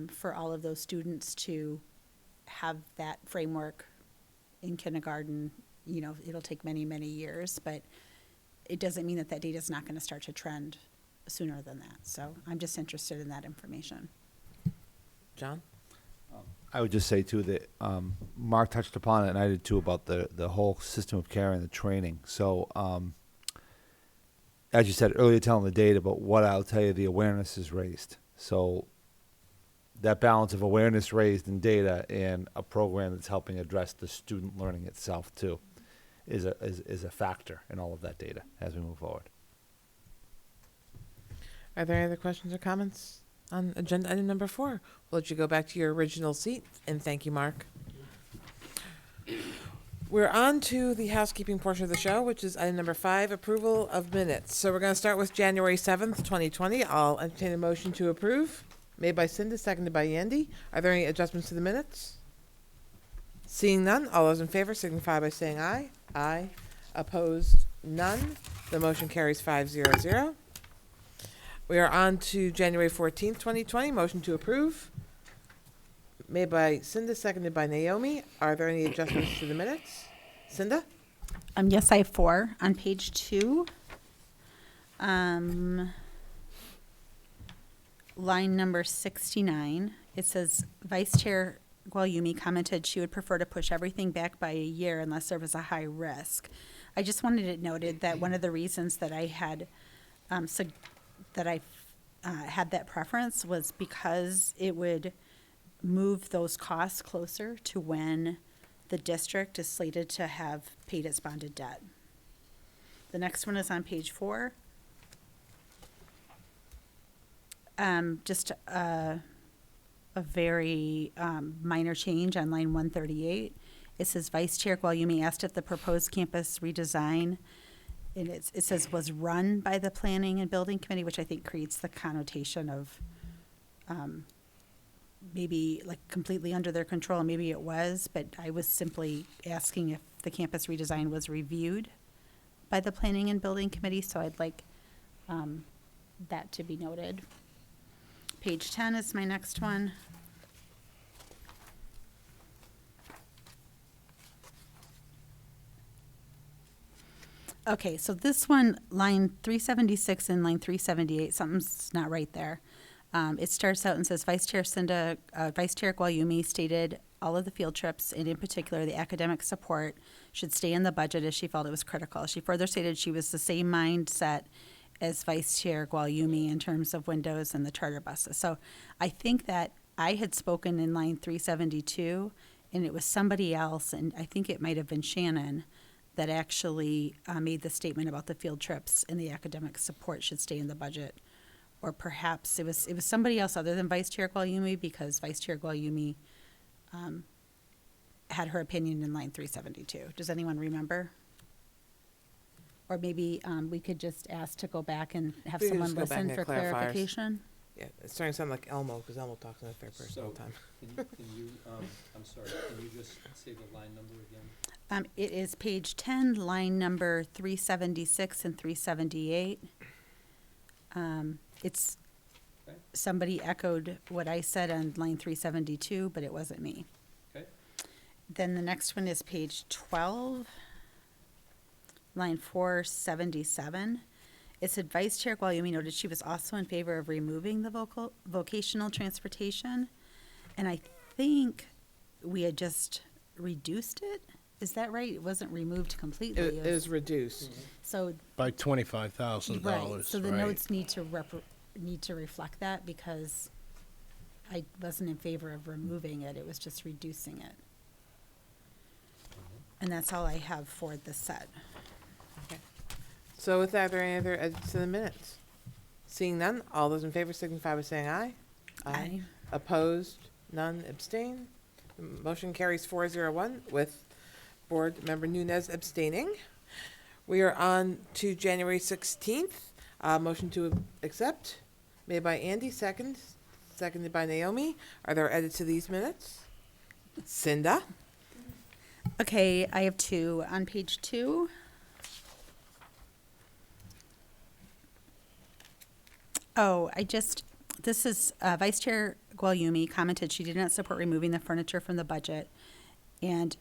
for all of those students to have that framework in kindergarten. You know, it'll take many, many years, but it doesn't mean that that data is not going to start to trend sooner than that. So I'm just interested in that information. John? I would just say too that Mark touched upon it, and I did too, about the whole system of care and the training. So, as you said earlier, telling the data, but what I'll tell you, the awareness is raised. So, that balance of awareness raised in data and a program that's helping address the student learning itself too, is a factor in all of that data as we move forward. Are there any other questions or comments on agenda item number 4? We'll let you go back to your original seat, and thank you, Mark. We're on to the housekeeping portion of the show, which is item number 5, approval of minutes. So we're going to start with January 7th, 2020. I'll entertain a motion to approve. Made by Cinda, seconded by Yandy. Are there any adjustments to the minutes? Seeing none, all those in favor signify by saying aye. Aye. Opposed, none. The motion carries 5-0-0. We are on to January 14th, 2020. Motion to approve. Made by Cinda, seconded by Naomi. Are there any adjustments to the minutes? Cinda? Yes, I have 4 on page 2. Line number 69. It says Vice Chair Gualyumi commented she would prefer to push everything back by a year unless there was a high risk. I just wanted it noted that one of the reasons that I had had that preference was because it would move those costs closer to when the district is slated to have paid its bonded debt. The next one is on page 4. Just a very minor change on line 138. It says Vice Chair Gualyumi asked if the proposed campus redesign, and it says was run by the Planning and Building Committee, which I think creates the connotation of maybe like completely under their control. Maybe it was, but I was simply asking if the campus redesign was reviewed by the Planning and Building Committee, so I'd like that to be noted. Page 10 is my next one. Okay, so this one, line 376 and line 378, something's not right there. It starts out and says, Vice Chair Gualyumi stated all of the field trips, and in particular the academic support, should stay in the budget as she felt it was critical. She further stated she was the same mindset as Vice Chair Gualyumi in terms of windows and the charter buses. So I think that I had spoken in line 372, and it was somebody else, and I think it might have been Shannon, that actually made the statement about the field trips and the academic support should stay in the budget. Or perhaps it was somebody else other than Vice Chair Gualyumi, because Vice Chair Gualyumi had her opinion in line 372. Does anyone remember? Or maybe we could just ask to go back and have We can someone just go back listen and for get clarifiers. clarification. Yeah, it's starting to sound like Elmo, because Elmo talks in a third person all the time. Can you, I'm sorry, can you just say the line number again? It is page 10, line number 376 and 378. It's, Okay. somebody echoed what I said on line 372, but it wasn't me. Okay. Then the next one is page 12, line 477. It said Vice Chair Gualyumi noted she was also in favor of removing the vocational transportation. And I think we had just reduced it. Is that right? It wasn't removed completely. It is reduced. So, By $25,000, right, so the right. notes need to reflect that, because I wasn't in favor of removing it, it was just reducing it. And that's all I have for the set. So with that, are there any other edits to the minutes? Seeing none, all those in favor signify by saying aye. Aye. Opposed, none, abstain. Motion carries 401 with Board Member Nunez abstaining. We are on to January 16th. Motion to accept, made by Andy, seconded by Naomi. Are there edits to these minutes? Cinda? Okay, I have 2 on page 2. Oh, this is Vice Chair Guayumi commented she did not support removing the furniture from the budget, and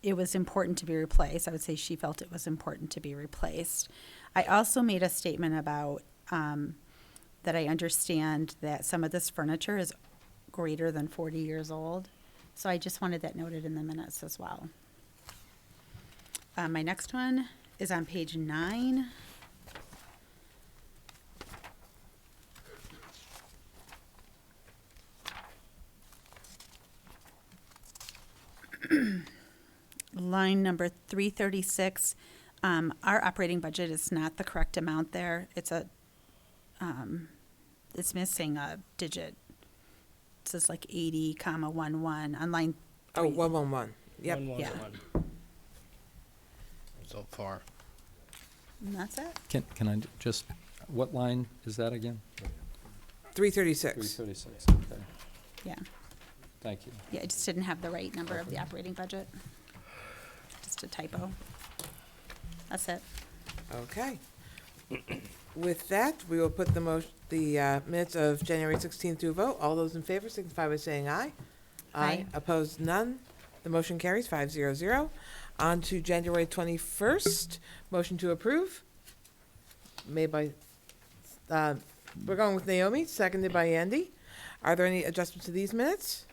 it was important to be replaced. I would say she felt it was important to be replaced. I also made a statement about that I understand that some of this furniture is greater than 40 years old. So I just wanted that noted in the minutes as well. My next one is on page 9. Line number 336. Our operating budget is not the correct amount there. It's missing a digit. It says like 80, 11 on line. Oh, 111. Yep. 111. So far. And that's it. Can I just, what line is that again? 336. 336, okay. Yeah. Thank you. Yeah, I just didn't have the right number of the operating budget. Just a typo. That's it. Okay. With that, we will put the minutes of January 16th to a vote. All those in favor signify by saying aye. Aye. Opposed, none. The motion carries 500. On to January 21st. Motion to approve. Made by, we're going with Naomi, seconded by Andy. Are there any adjustments to these minutes?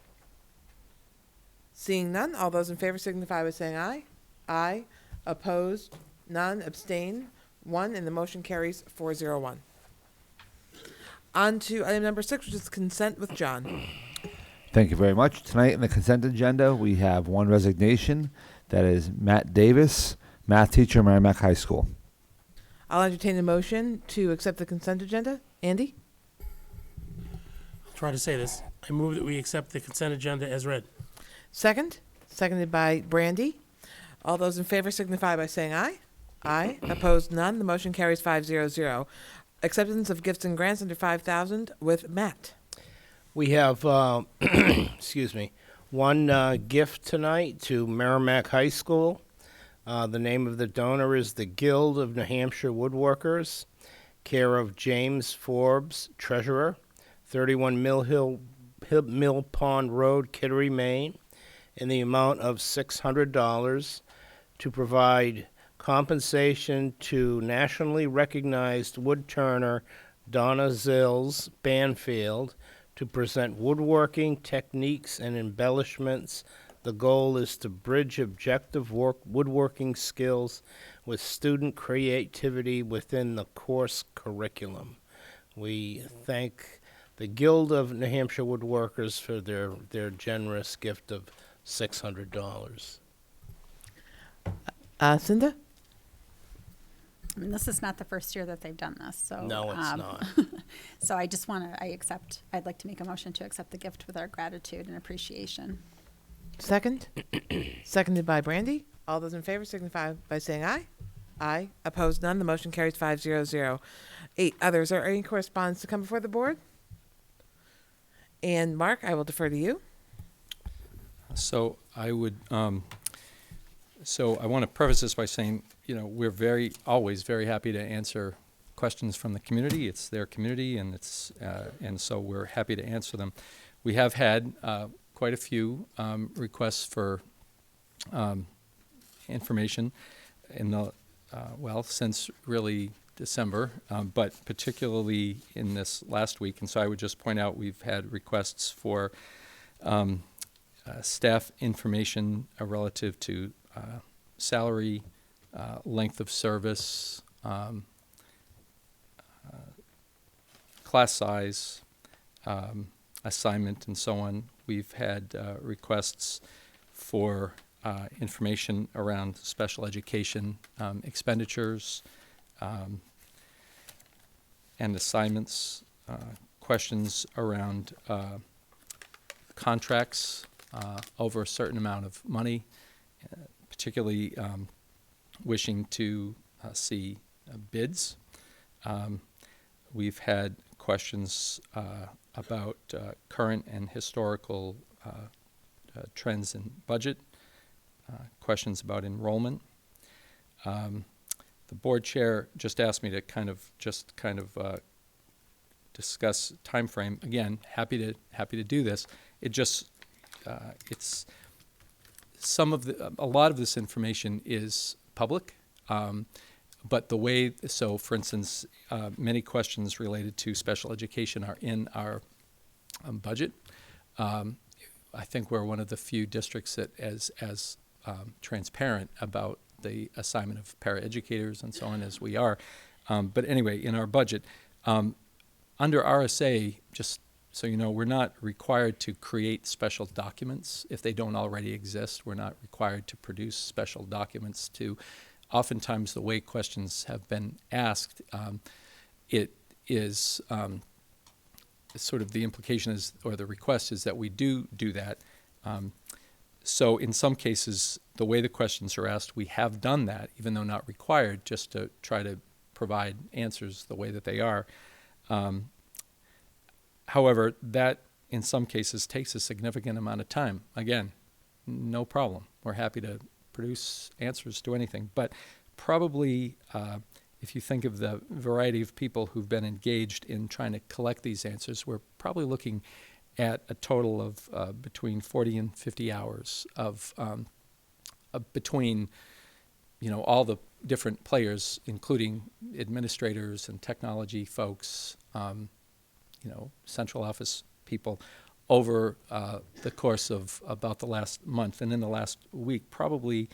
Seeing none, all those in favor signify by saying aye. Aye. Opposed, none. Abstain, 1, and the motion carries 401. On to item number 6, which is consent with John. Thank you very much. Tonight in the consent agenda, we have one resignation. That is Matt Davis, math teacher, Merrimack High School. I'll entertain a motion to accept the consent agenda. Andy? I'll try to say this. I move that we accept the consent agenda as read. Second? Seconded by Brandy. All those in favor signify by saying aye. Aye. Opposed, none. The motion carries 500. Acceptance of gifts and grants under 5,000 with Matt. We have, excuse me, one gift tonight to Merrimack High School. The name of the donor is the Guild of New Hampshire Woodworkers, care of James Forbes, treasurer, 31 Mill Pond Road, Kittery, Maine, in the amount of $600 to provide compensation to nationally recognized woodturner Donna Zills Banfield to present woodworking techniques and embellishments. The goal is to bridge objective woodworking skills with student creativity within the course curriculum. We thank the Guild of New Hampshire Woodworkers for their generous gift of $600. Cinda? I mean, this is not the first year that they've done this, so. No, it's not. So I just I'd like to make a motion to accept the gift with our gratitude and appreciation. Second? Seconded by Brandy. All those in favor signify by saying aye. Aye. Opposed, none. The motion carries 500. 8 others. Are any correspondence to come before the board? And Mark, I will defer to you. So I would, so I want to preface this by saying, we're always very happy to answer questions from the community. It's their community, and and so we're happy to answer them. We have had quite a few requests for information in the since really December, but particularly in this last week. And so I would just point out we've had requests for staff information relative to salary, length of service, class size, assignment, and so on. We've had requests for information around special education expenditures and assignments, questions around contracts over a certain amount of money, particularly wishing to see bids. We've had questions about current and historical trends in budget, questions about enrollment. The board chair just asked me to kind of discuss time frame, again, happy to do this. It just it's a lot of this information is public, but the way, so for instance, many questions related to special education are in our budget. I think we're one of the few districts that as transparent about the assignment of paraeducators and so on as we are. But anyway, in our budget, under RSA, just so you know, we're not required to create special documents if they don't already exist. We're not required to produce special documents to, oftentimes the way questions have been asked, it is sort of the implication is, or the request is that we do that. So in some cases, the way the questions are asked, we have done that, even though not required, just to try to provide answers the way that they are. However, that in some cases takes a significant amount of time. Again, no problem. We're happy to produce answers to anything. But probably, if you think of the variety of people who've been engaged in trying to collect these answers, we're probably looking at a total of between 40 and 50 hours of between, all the different players, including administrators and technology folks, central office people, over the course of about the last month. And in the last week, probably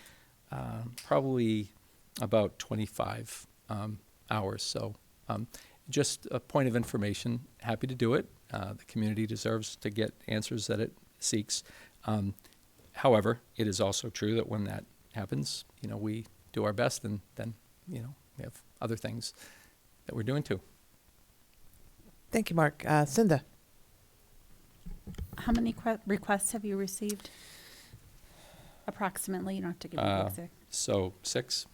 about 25 hours. So just a point of information, happy to do it. The community deserves to get answers that it seeks. However, it is also true that when that happens, we do our best, and then, we have other things that we're doing too. Thank you, Mark. Cinda. How many requests have you received? Approximately, you don't have to give me the exact. So 6.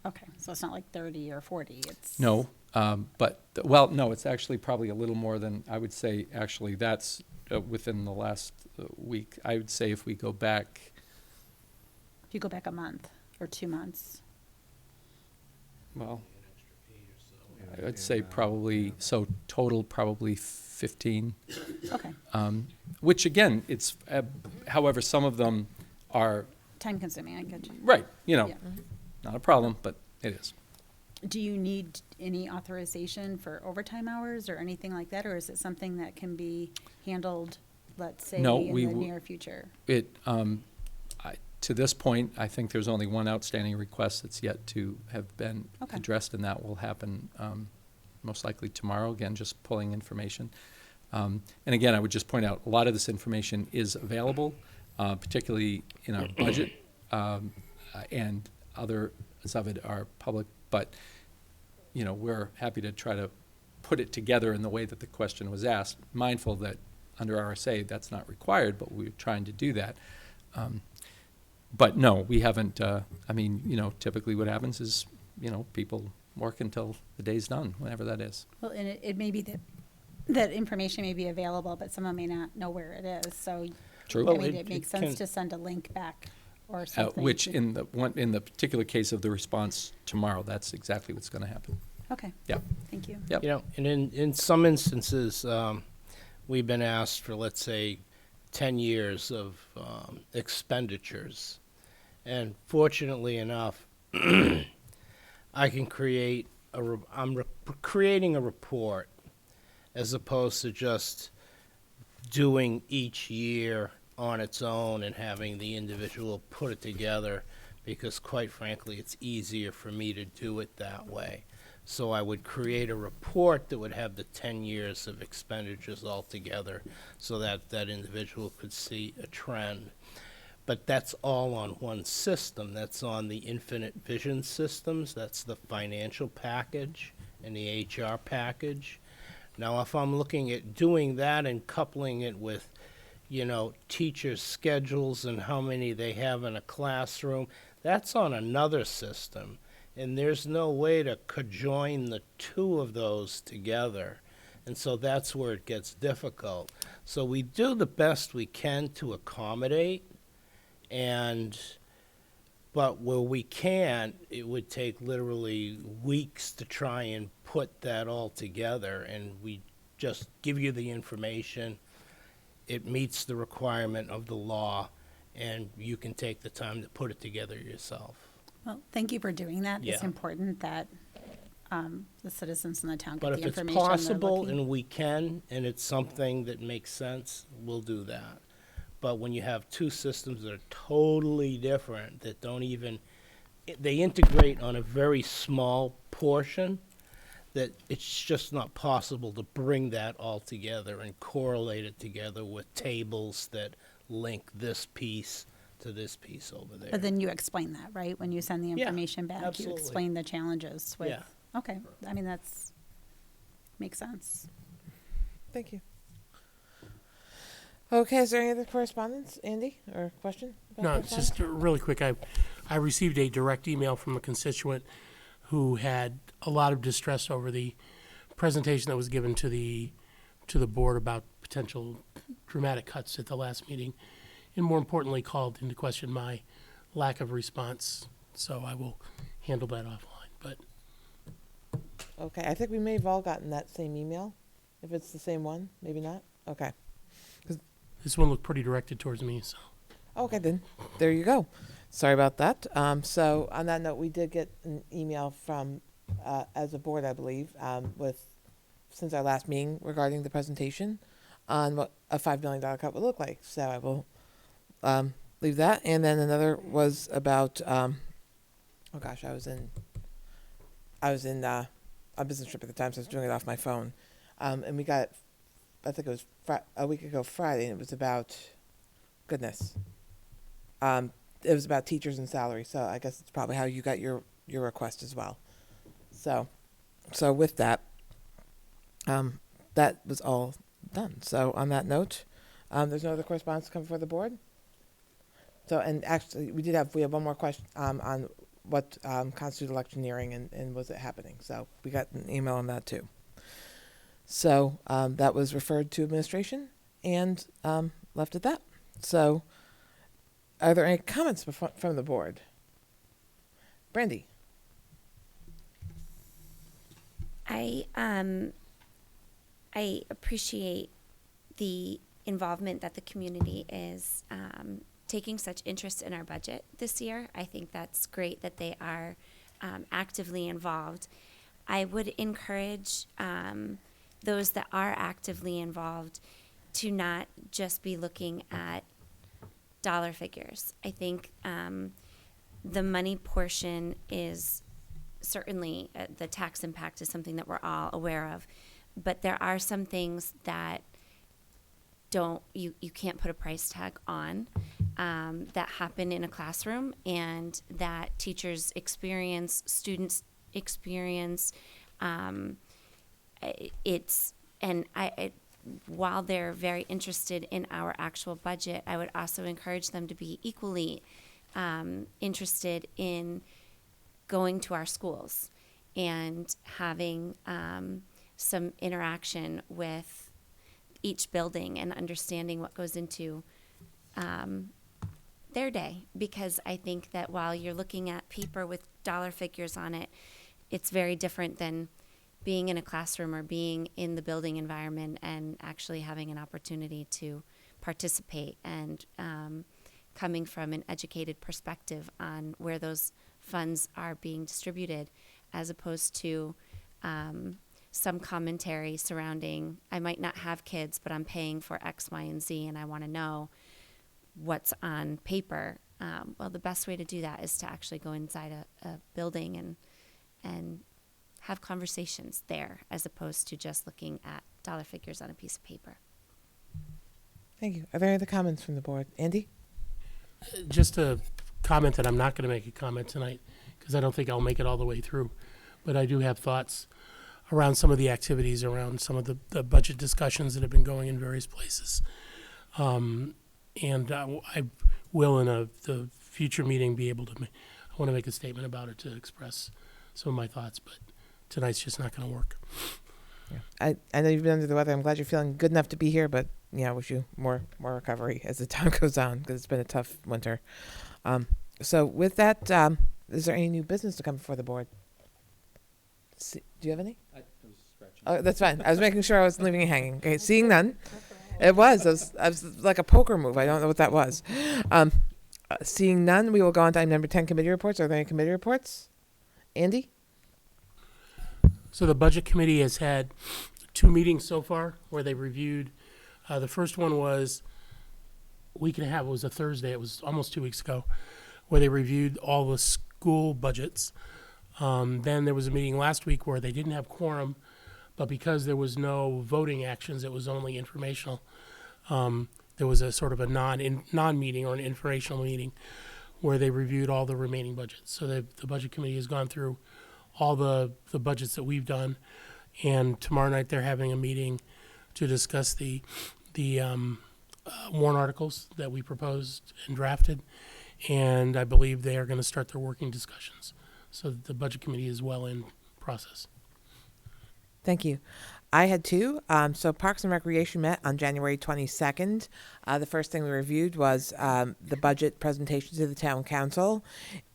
Okay, so it's not like 30 or 40. It's No, no, it's actually probably a little more than, I would say, actually, that's within the last week. I would say if we go back. If you go back a month or 2 months. Well, I'd say probably, so total probably 15. Okay. Which again, it's, however, some of them are. Time consuming, I get you. Right, Yeah. not a problem, but it is. Do you need any authorization for overtime hours or anything like that, or is it something that can be handled, let's say, No, in the near future? To this point, I think there's only one outstanding request that's yet to have been Okay. addressed, and that will happen most likely tomorrow. Again, just pulling information. And again, I would just point out, a lot of this information is available, particularly in our budget, and others of it are public. But, we're happy to try to put it together in the way that the question was asked, mindful that under RSA that's not required, but we're trying to do that. But no, we haven't, typically what happens is, people work until the day's done, whenever that is. Well, and it may be that information may be available, but someone may not know where it is, so. True. I Well, mean, it- it makes it sense can- to send a link back or something. Which in the particular case of the response tomorrow, that's exactly what's going to happen. Okay. Yeah. Thank you. Yep. And in some instances, we've been asked for, let's say, 10 years of expenditures. And fortunately enough, I can create I'm creating a report as opposed to just doing each year on its own and having the individual put it together, because quite frankly, it's easier for me to do it that way. So I would create a report that would have the 10 years of expenditures all together so that that individual could see a trend. But that's all on one system. That's on the Infinite Vision systems. That's the financial package and the HR package. Now, if I'm looking at doing that and coupling it with, teachers' schedules and how many they have in a classroom, that's on another system. And there's no way to conjoin the two of those together. And so that's where it gets difficult. So we do the best we can to accommodate, but where we can't, it would take literally weeks to try and put that all together, and we just give you the information. It meets the requirement of the law, and you can take the time to put it together yourself. Well, thank you for doing that. It's Yeah. important that the citizens in the town get But the if it's information they're possible looking. and we can, and it's something that makes sense, we'll do that. But when you have two systems that are totally different, that don't even, they integrate on a very small portion, that it's just not possible to bring that all together and correlate it together with tables that link this piece to this piece over there. But then you explain that, right? When you send the Yeah, information back, you absolutely. explain the challenges with. Yeah. Okay, I mean, that's, makes sense. Thank you. Okay, is there any other correspondence, Andy, or question? about No, it's correspondence? just really quick. I received a direct email from a constituent who had a lot of distress over the presentation that was given to the board about potential dramatic cuts at the last meeting, and more importantly, called into question my lack of response. So I will handle that offline. But Okay, I think we may have all gotten that same email. If it's the same one, maybe not. Okay. this one looked pretty directed towards me. So Okay, then there you go. Sorry about that. So on that note, we did get an email from, as a board, I believe, since our last meeting regarding the presentation on what a $5 million cut would look like. So I will leave that. And then another was about, oh gosh, I was in a business trip at the time, so I was doing it off my phone. And we got, I think it was a week ago Friday, and it was about, goodness. It was about teachers and salary, so I guess it's probably how you got your request as well. So with that, that was all done. So on that note, there's no other correspondence to come before the board. So, and actually, we have one more question on what constitutes electioneering and was it happening. So we got an email on that too. So that was referred to administration and left at that. So are there any comments from the board? Brandy? I appreciate the involvement that the community is taking such interest in our budget this year. I think that's great that they are actively involved. I would encourage those that are actively involved to not just be looking at dollar figures. I think the money portion is certainly the tax impact is something that we're all aware of, but there are some things that you can't put a price tag on that happen in a classroom and that teachers experience, students experience. While they're very interested in our actual budget, I would also encourage them to be equally interested in going to our schools and having some interaction with each building and understanding what goes into their day. Because I think that while you're looking at paper with dollar figures on it, it's very different than being in a classroom or being in the building environment and actually having an opportunity to participate and coming from an educated perspective on where those funds are being distributed, as opposed to some commentary surrounding, I might not have kids, but I'm paying for X, Y, and Z, and I want to know what's on paper. Well, the best way to do that is to actually go inside a building and have conversations there, as opposed to just looking at dollar figures on a piece of paper. Thank you. Are there any other comments from the board? Andy? just a comment that I'm not going to make a comment tonight because I don't think I'll make it all the way through. But I do have thoughts around some of the activities, around some of the budget discussions that have been going in various places. And I will, in the future meeting, be able to, I want to make a statement about it to express some of my thoughts, but tonight's just not going to work. Yeah. I know you've been under the weather. I'm glad you're feeling good enough to be here, but I wish you more recovery as the time goes on, because it's been a tough winter. So with that, is there any new business to come before the board? Do you have any? I was scratching Oh, that's fine. I was making sure I wasn't leaving you hanging. Okay, seeing none. It was like a poker move. I don't know what that was. Seeing none, we will go on to item number 10, committee reports. Are there any committee reports? Andy? So the Budget Committee has had 2 meetings so far where they reviewed. The first one was a week and a half. It was a Thursday. It was almost 2 weeks ago, where they reviewed all the school budgets. Then there was a meeting last week where they didn't have quorum, but because there was no voting actions, it was only informational. There was a sort of a non-meeting or an informational meeting where they reviewed all the remaining budgets. So the Budget Committee has gone through all the budgets that we've done, and tomorrow night they're having a meeting to discuss the warrant articles that we proposed and drafted, and I believe they are going to start their working discussions. So the Budget Committee is well in process. Thank you. I had 2. So Parks and Recreation met on January 22nd. The first thing we reviewed was the budget presentation to the town council.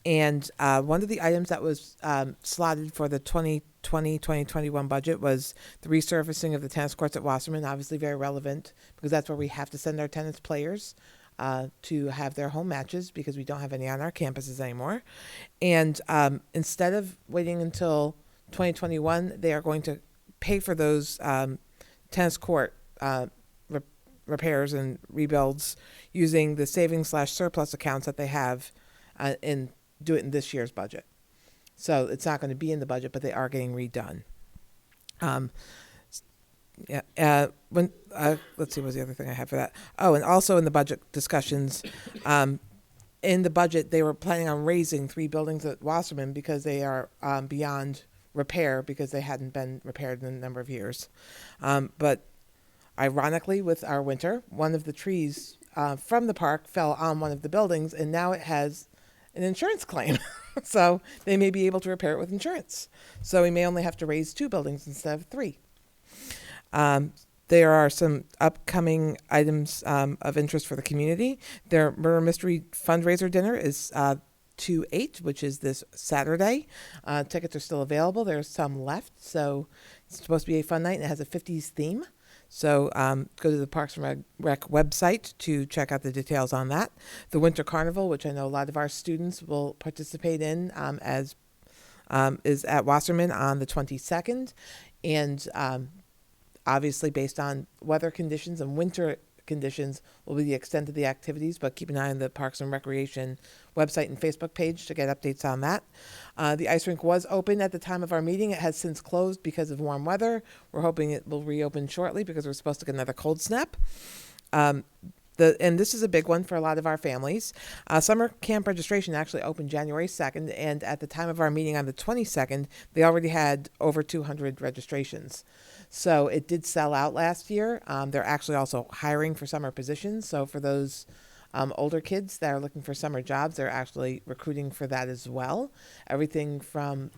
And one of the items that was slotted for the 2020-2021 budget was the resurfacing of the tennis courts at Wasserman, obviously very relevant because that's where we have to send our tennis players to have their home matches because we don't have any on our campuses anymore. And instead of waiting until 2021, they are going to pay for those tennis court repairs and rebuilds using the savings/surplus accounts that they have and do it in this year's budget. So it's not going to be in the budget, but they are getting redone. Let's see, what's the other thing I have for that? Oh, and also in the budget discussions, in the budget, they were planning on raising 3 buildings at Wasserman because they are beyond repair because they hadn't been repaired in a number of years. But ironically, with our winter, one of the trees from the park fell on one of the buildings, and now it has an insurance claim. So they may be able to repair it with insurance. So we may only have to raise 2 buildings instead of 3. There are some upcoming items of interest for the community. Their Murder Mystery fundraiser dinner is 2/8, which is this Saturday. Tickets are still available. There's some left, so it's supposed to be a fun night, and it has a 50s theme. So go to the Parks and Rec website to check out the details on that. The Winter Carnival, which I know a lot of our students will participate in, is at Wasserman on the 22nd, and obviously based on weather conditions and winter conditions will be the extent of the activities, but keep an eye on the Parks and Recreation website and Facebook page to get updates on that. The ice rink was open at the time of our meeting. It has since closed because of warm weather. We're hoping it will reopen shortly because we're supposed to get another cold snap. And this is a big one for a lot of our families. Summer camp registration actually opened January 2nd, and at the time of our meeting on the 22nd, they already had over 200 registrations. So it did sell out last year. They're actually also hiring for summer positions. So for those older kids that are looking for summer jobs, they're actually recruiting for that as well. Everything from,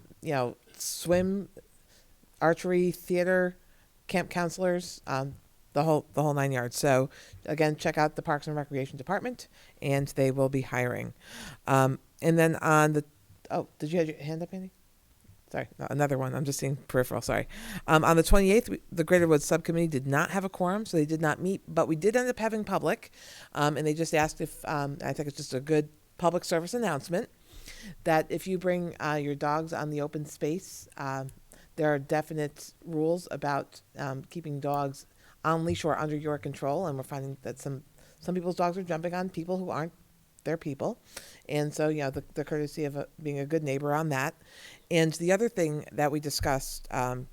swim, archery, theater, camp counselors, the whole 9 yards. So again, check out the Parks and Recreation Department, and they will be hiring. And then on the, did you have your hand up, Andy? Sorry, no, another one. I'm just seeing peripheral. Sorry. On the 28th, the Greater Woods Subcommittee did not have a quorum, so they did not meet, but we did end up having public, and they just asked if, I think it's just a good public service announcement, that if you bring your dogs on the open space, there are definite rules about keeping dogs on leash or under your control, and we're finding that some people's dogs are jumping on people who aren't their people, and so the courtesy of being a good neighbor on that. And the other thing that we discussed, I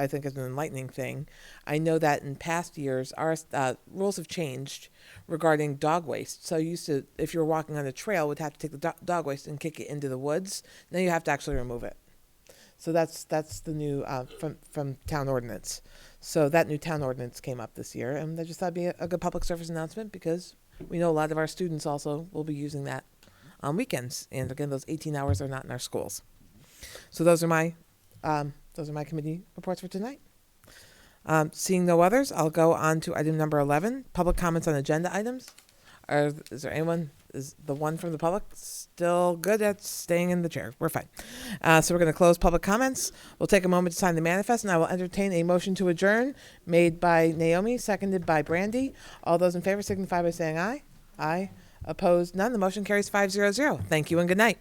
think is an enlightening thing, I know that in past years our rules have changed regarding dog waste. So you used to, if you were walking on a trail, would have to take the dog waste and kick it into the woods. Now you have to actually remove it. So that's the new from town ordinance. So that new town ordinance came up this year, and I just thought it'd be a good public service announcement because we know a lot of our students also will be using that on weekends. And again, those 18 hours are not in our schools. So those are my committee reports for tonight. Seeing no others, I'll go on to item number 11, public comments on agenda items. Is there anyone? Is the one from the public still good at staying in the chair? We're fine. So we're going to close public comments. We'll take a moment to sign the manifest, and I will entertain a motion to adjourn made by Naomi, seconded by Brandy. All those in favor signify by saying aye. Aye. Opposed? None. The motion carries 5-0-0. Thank you and good night.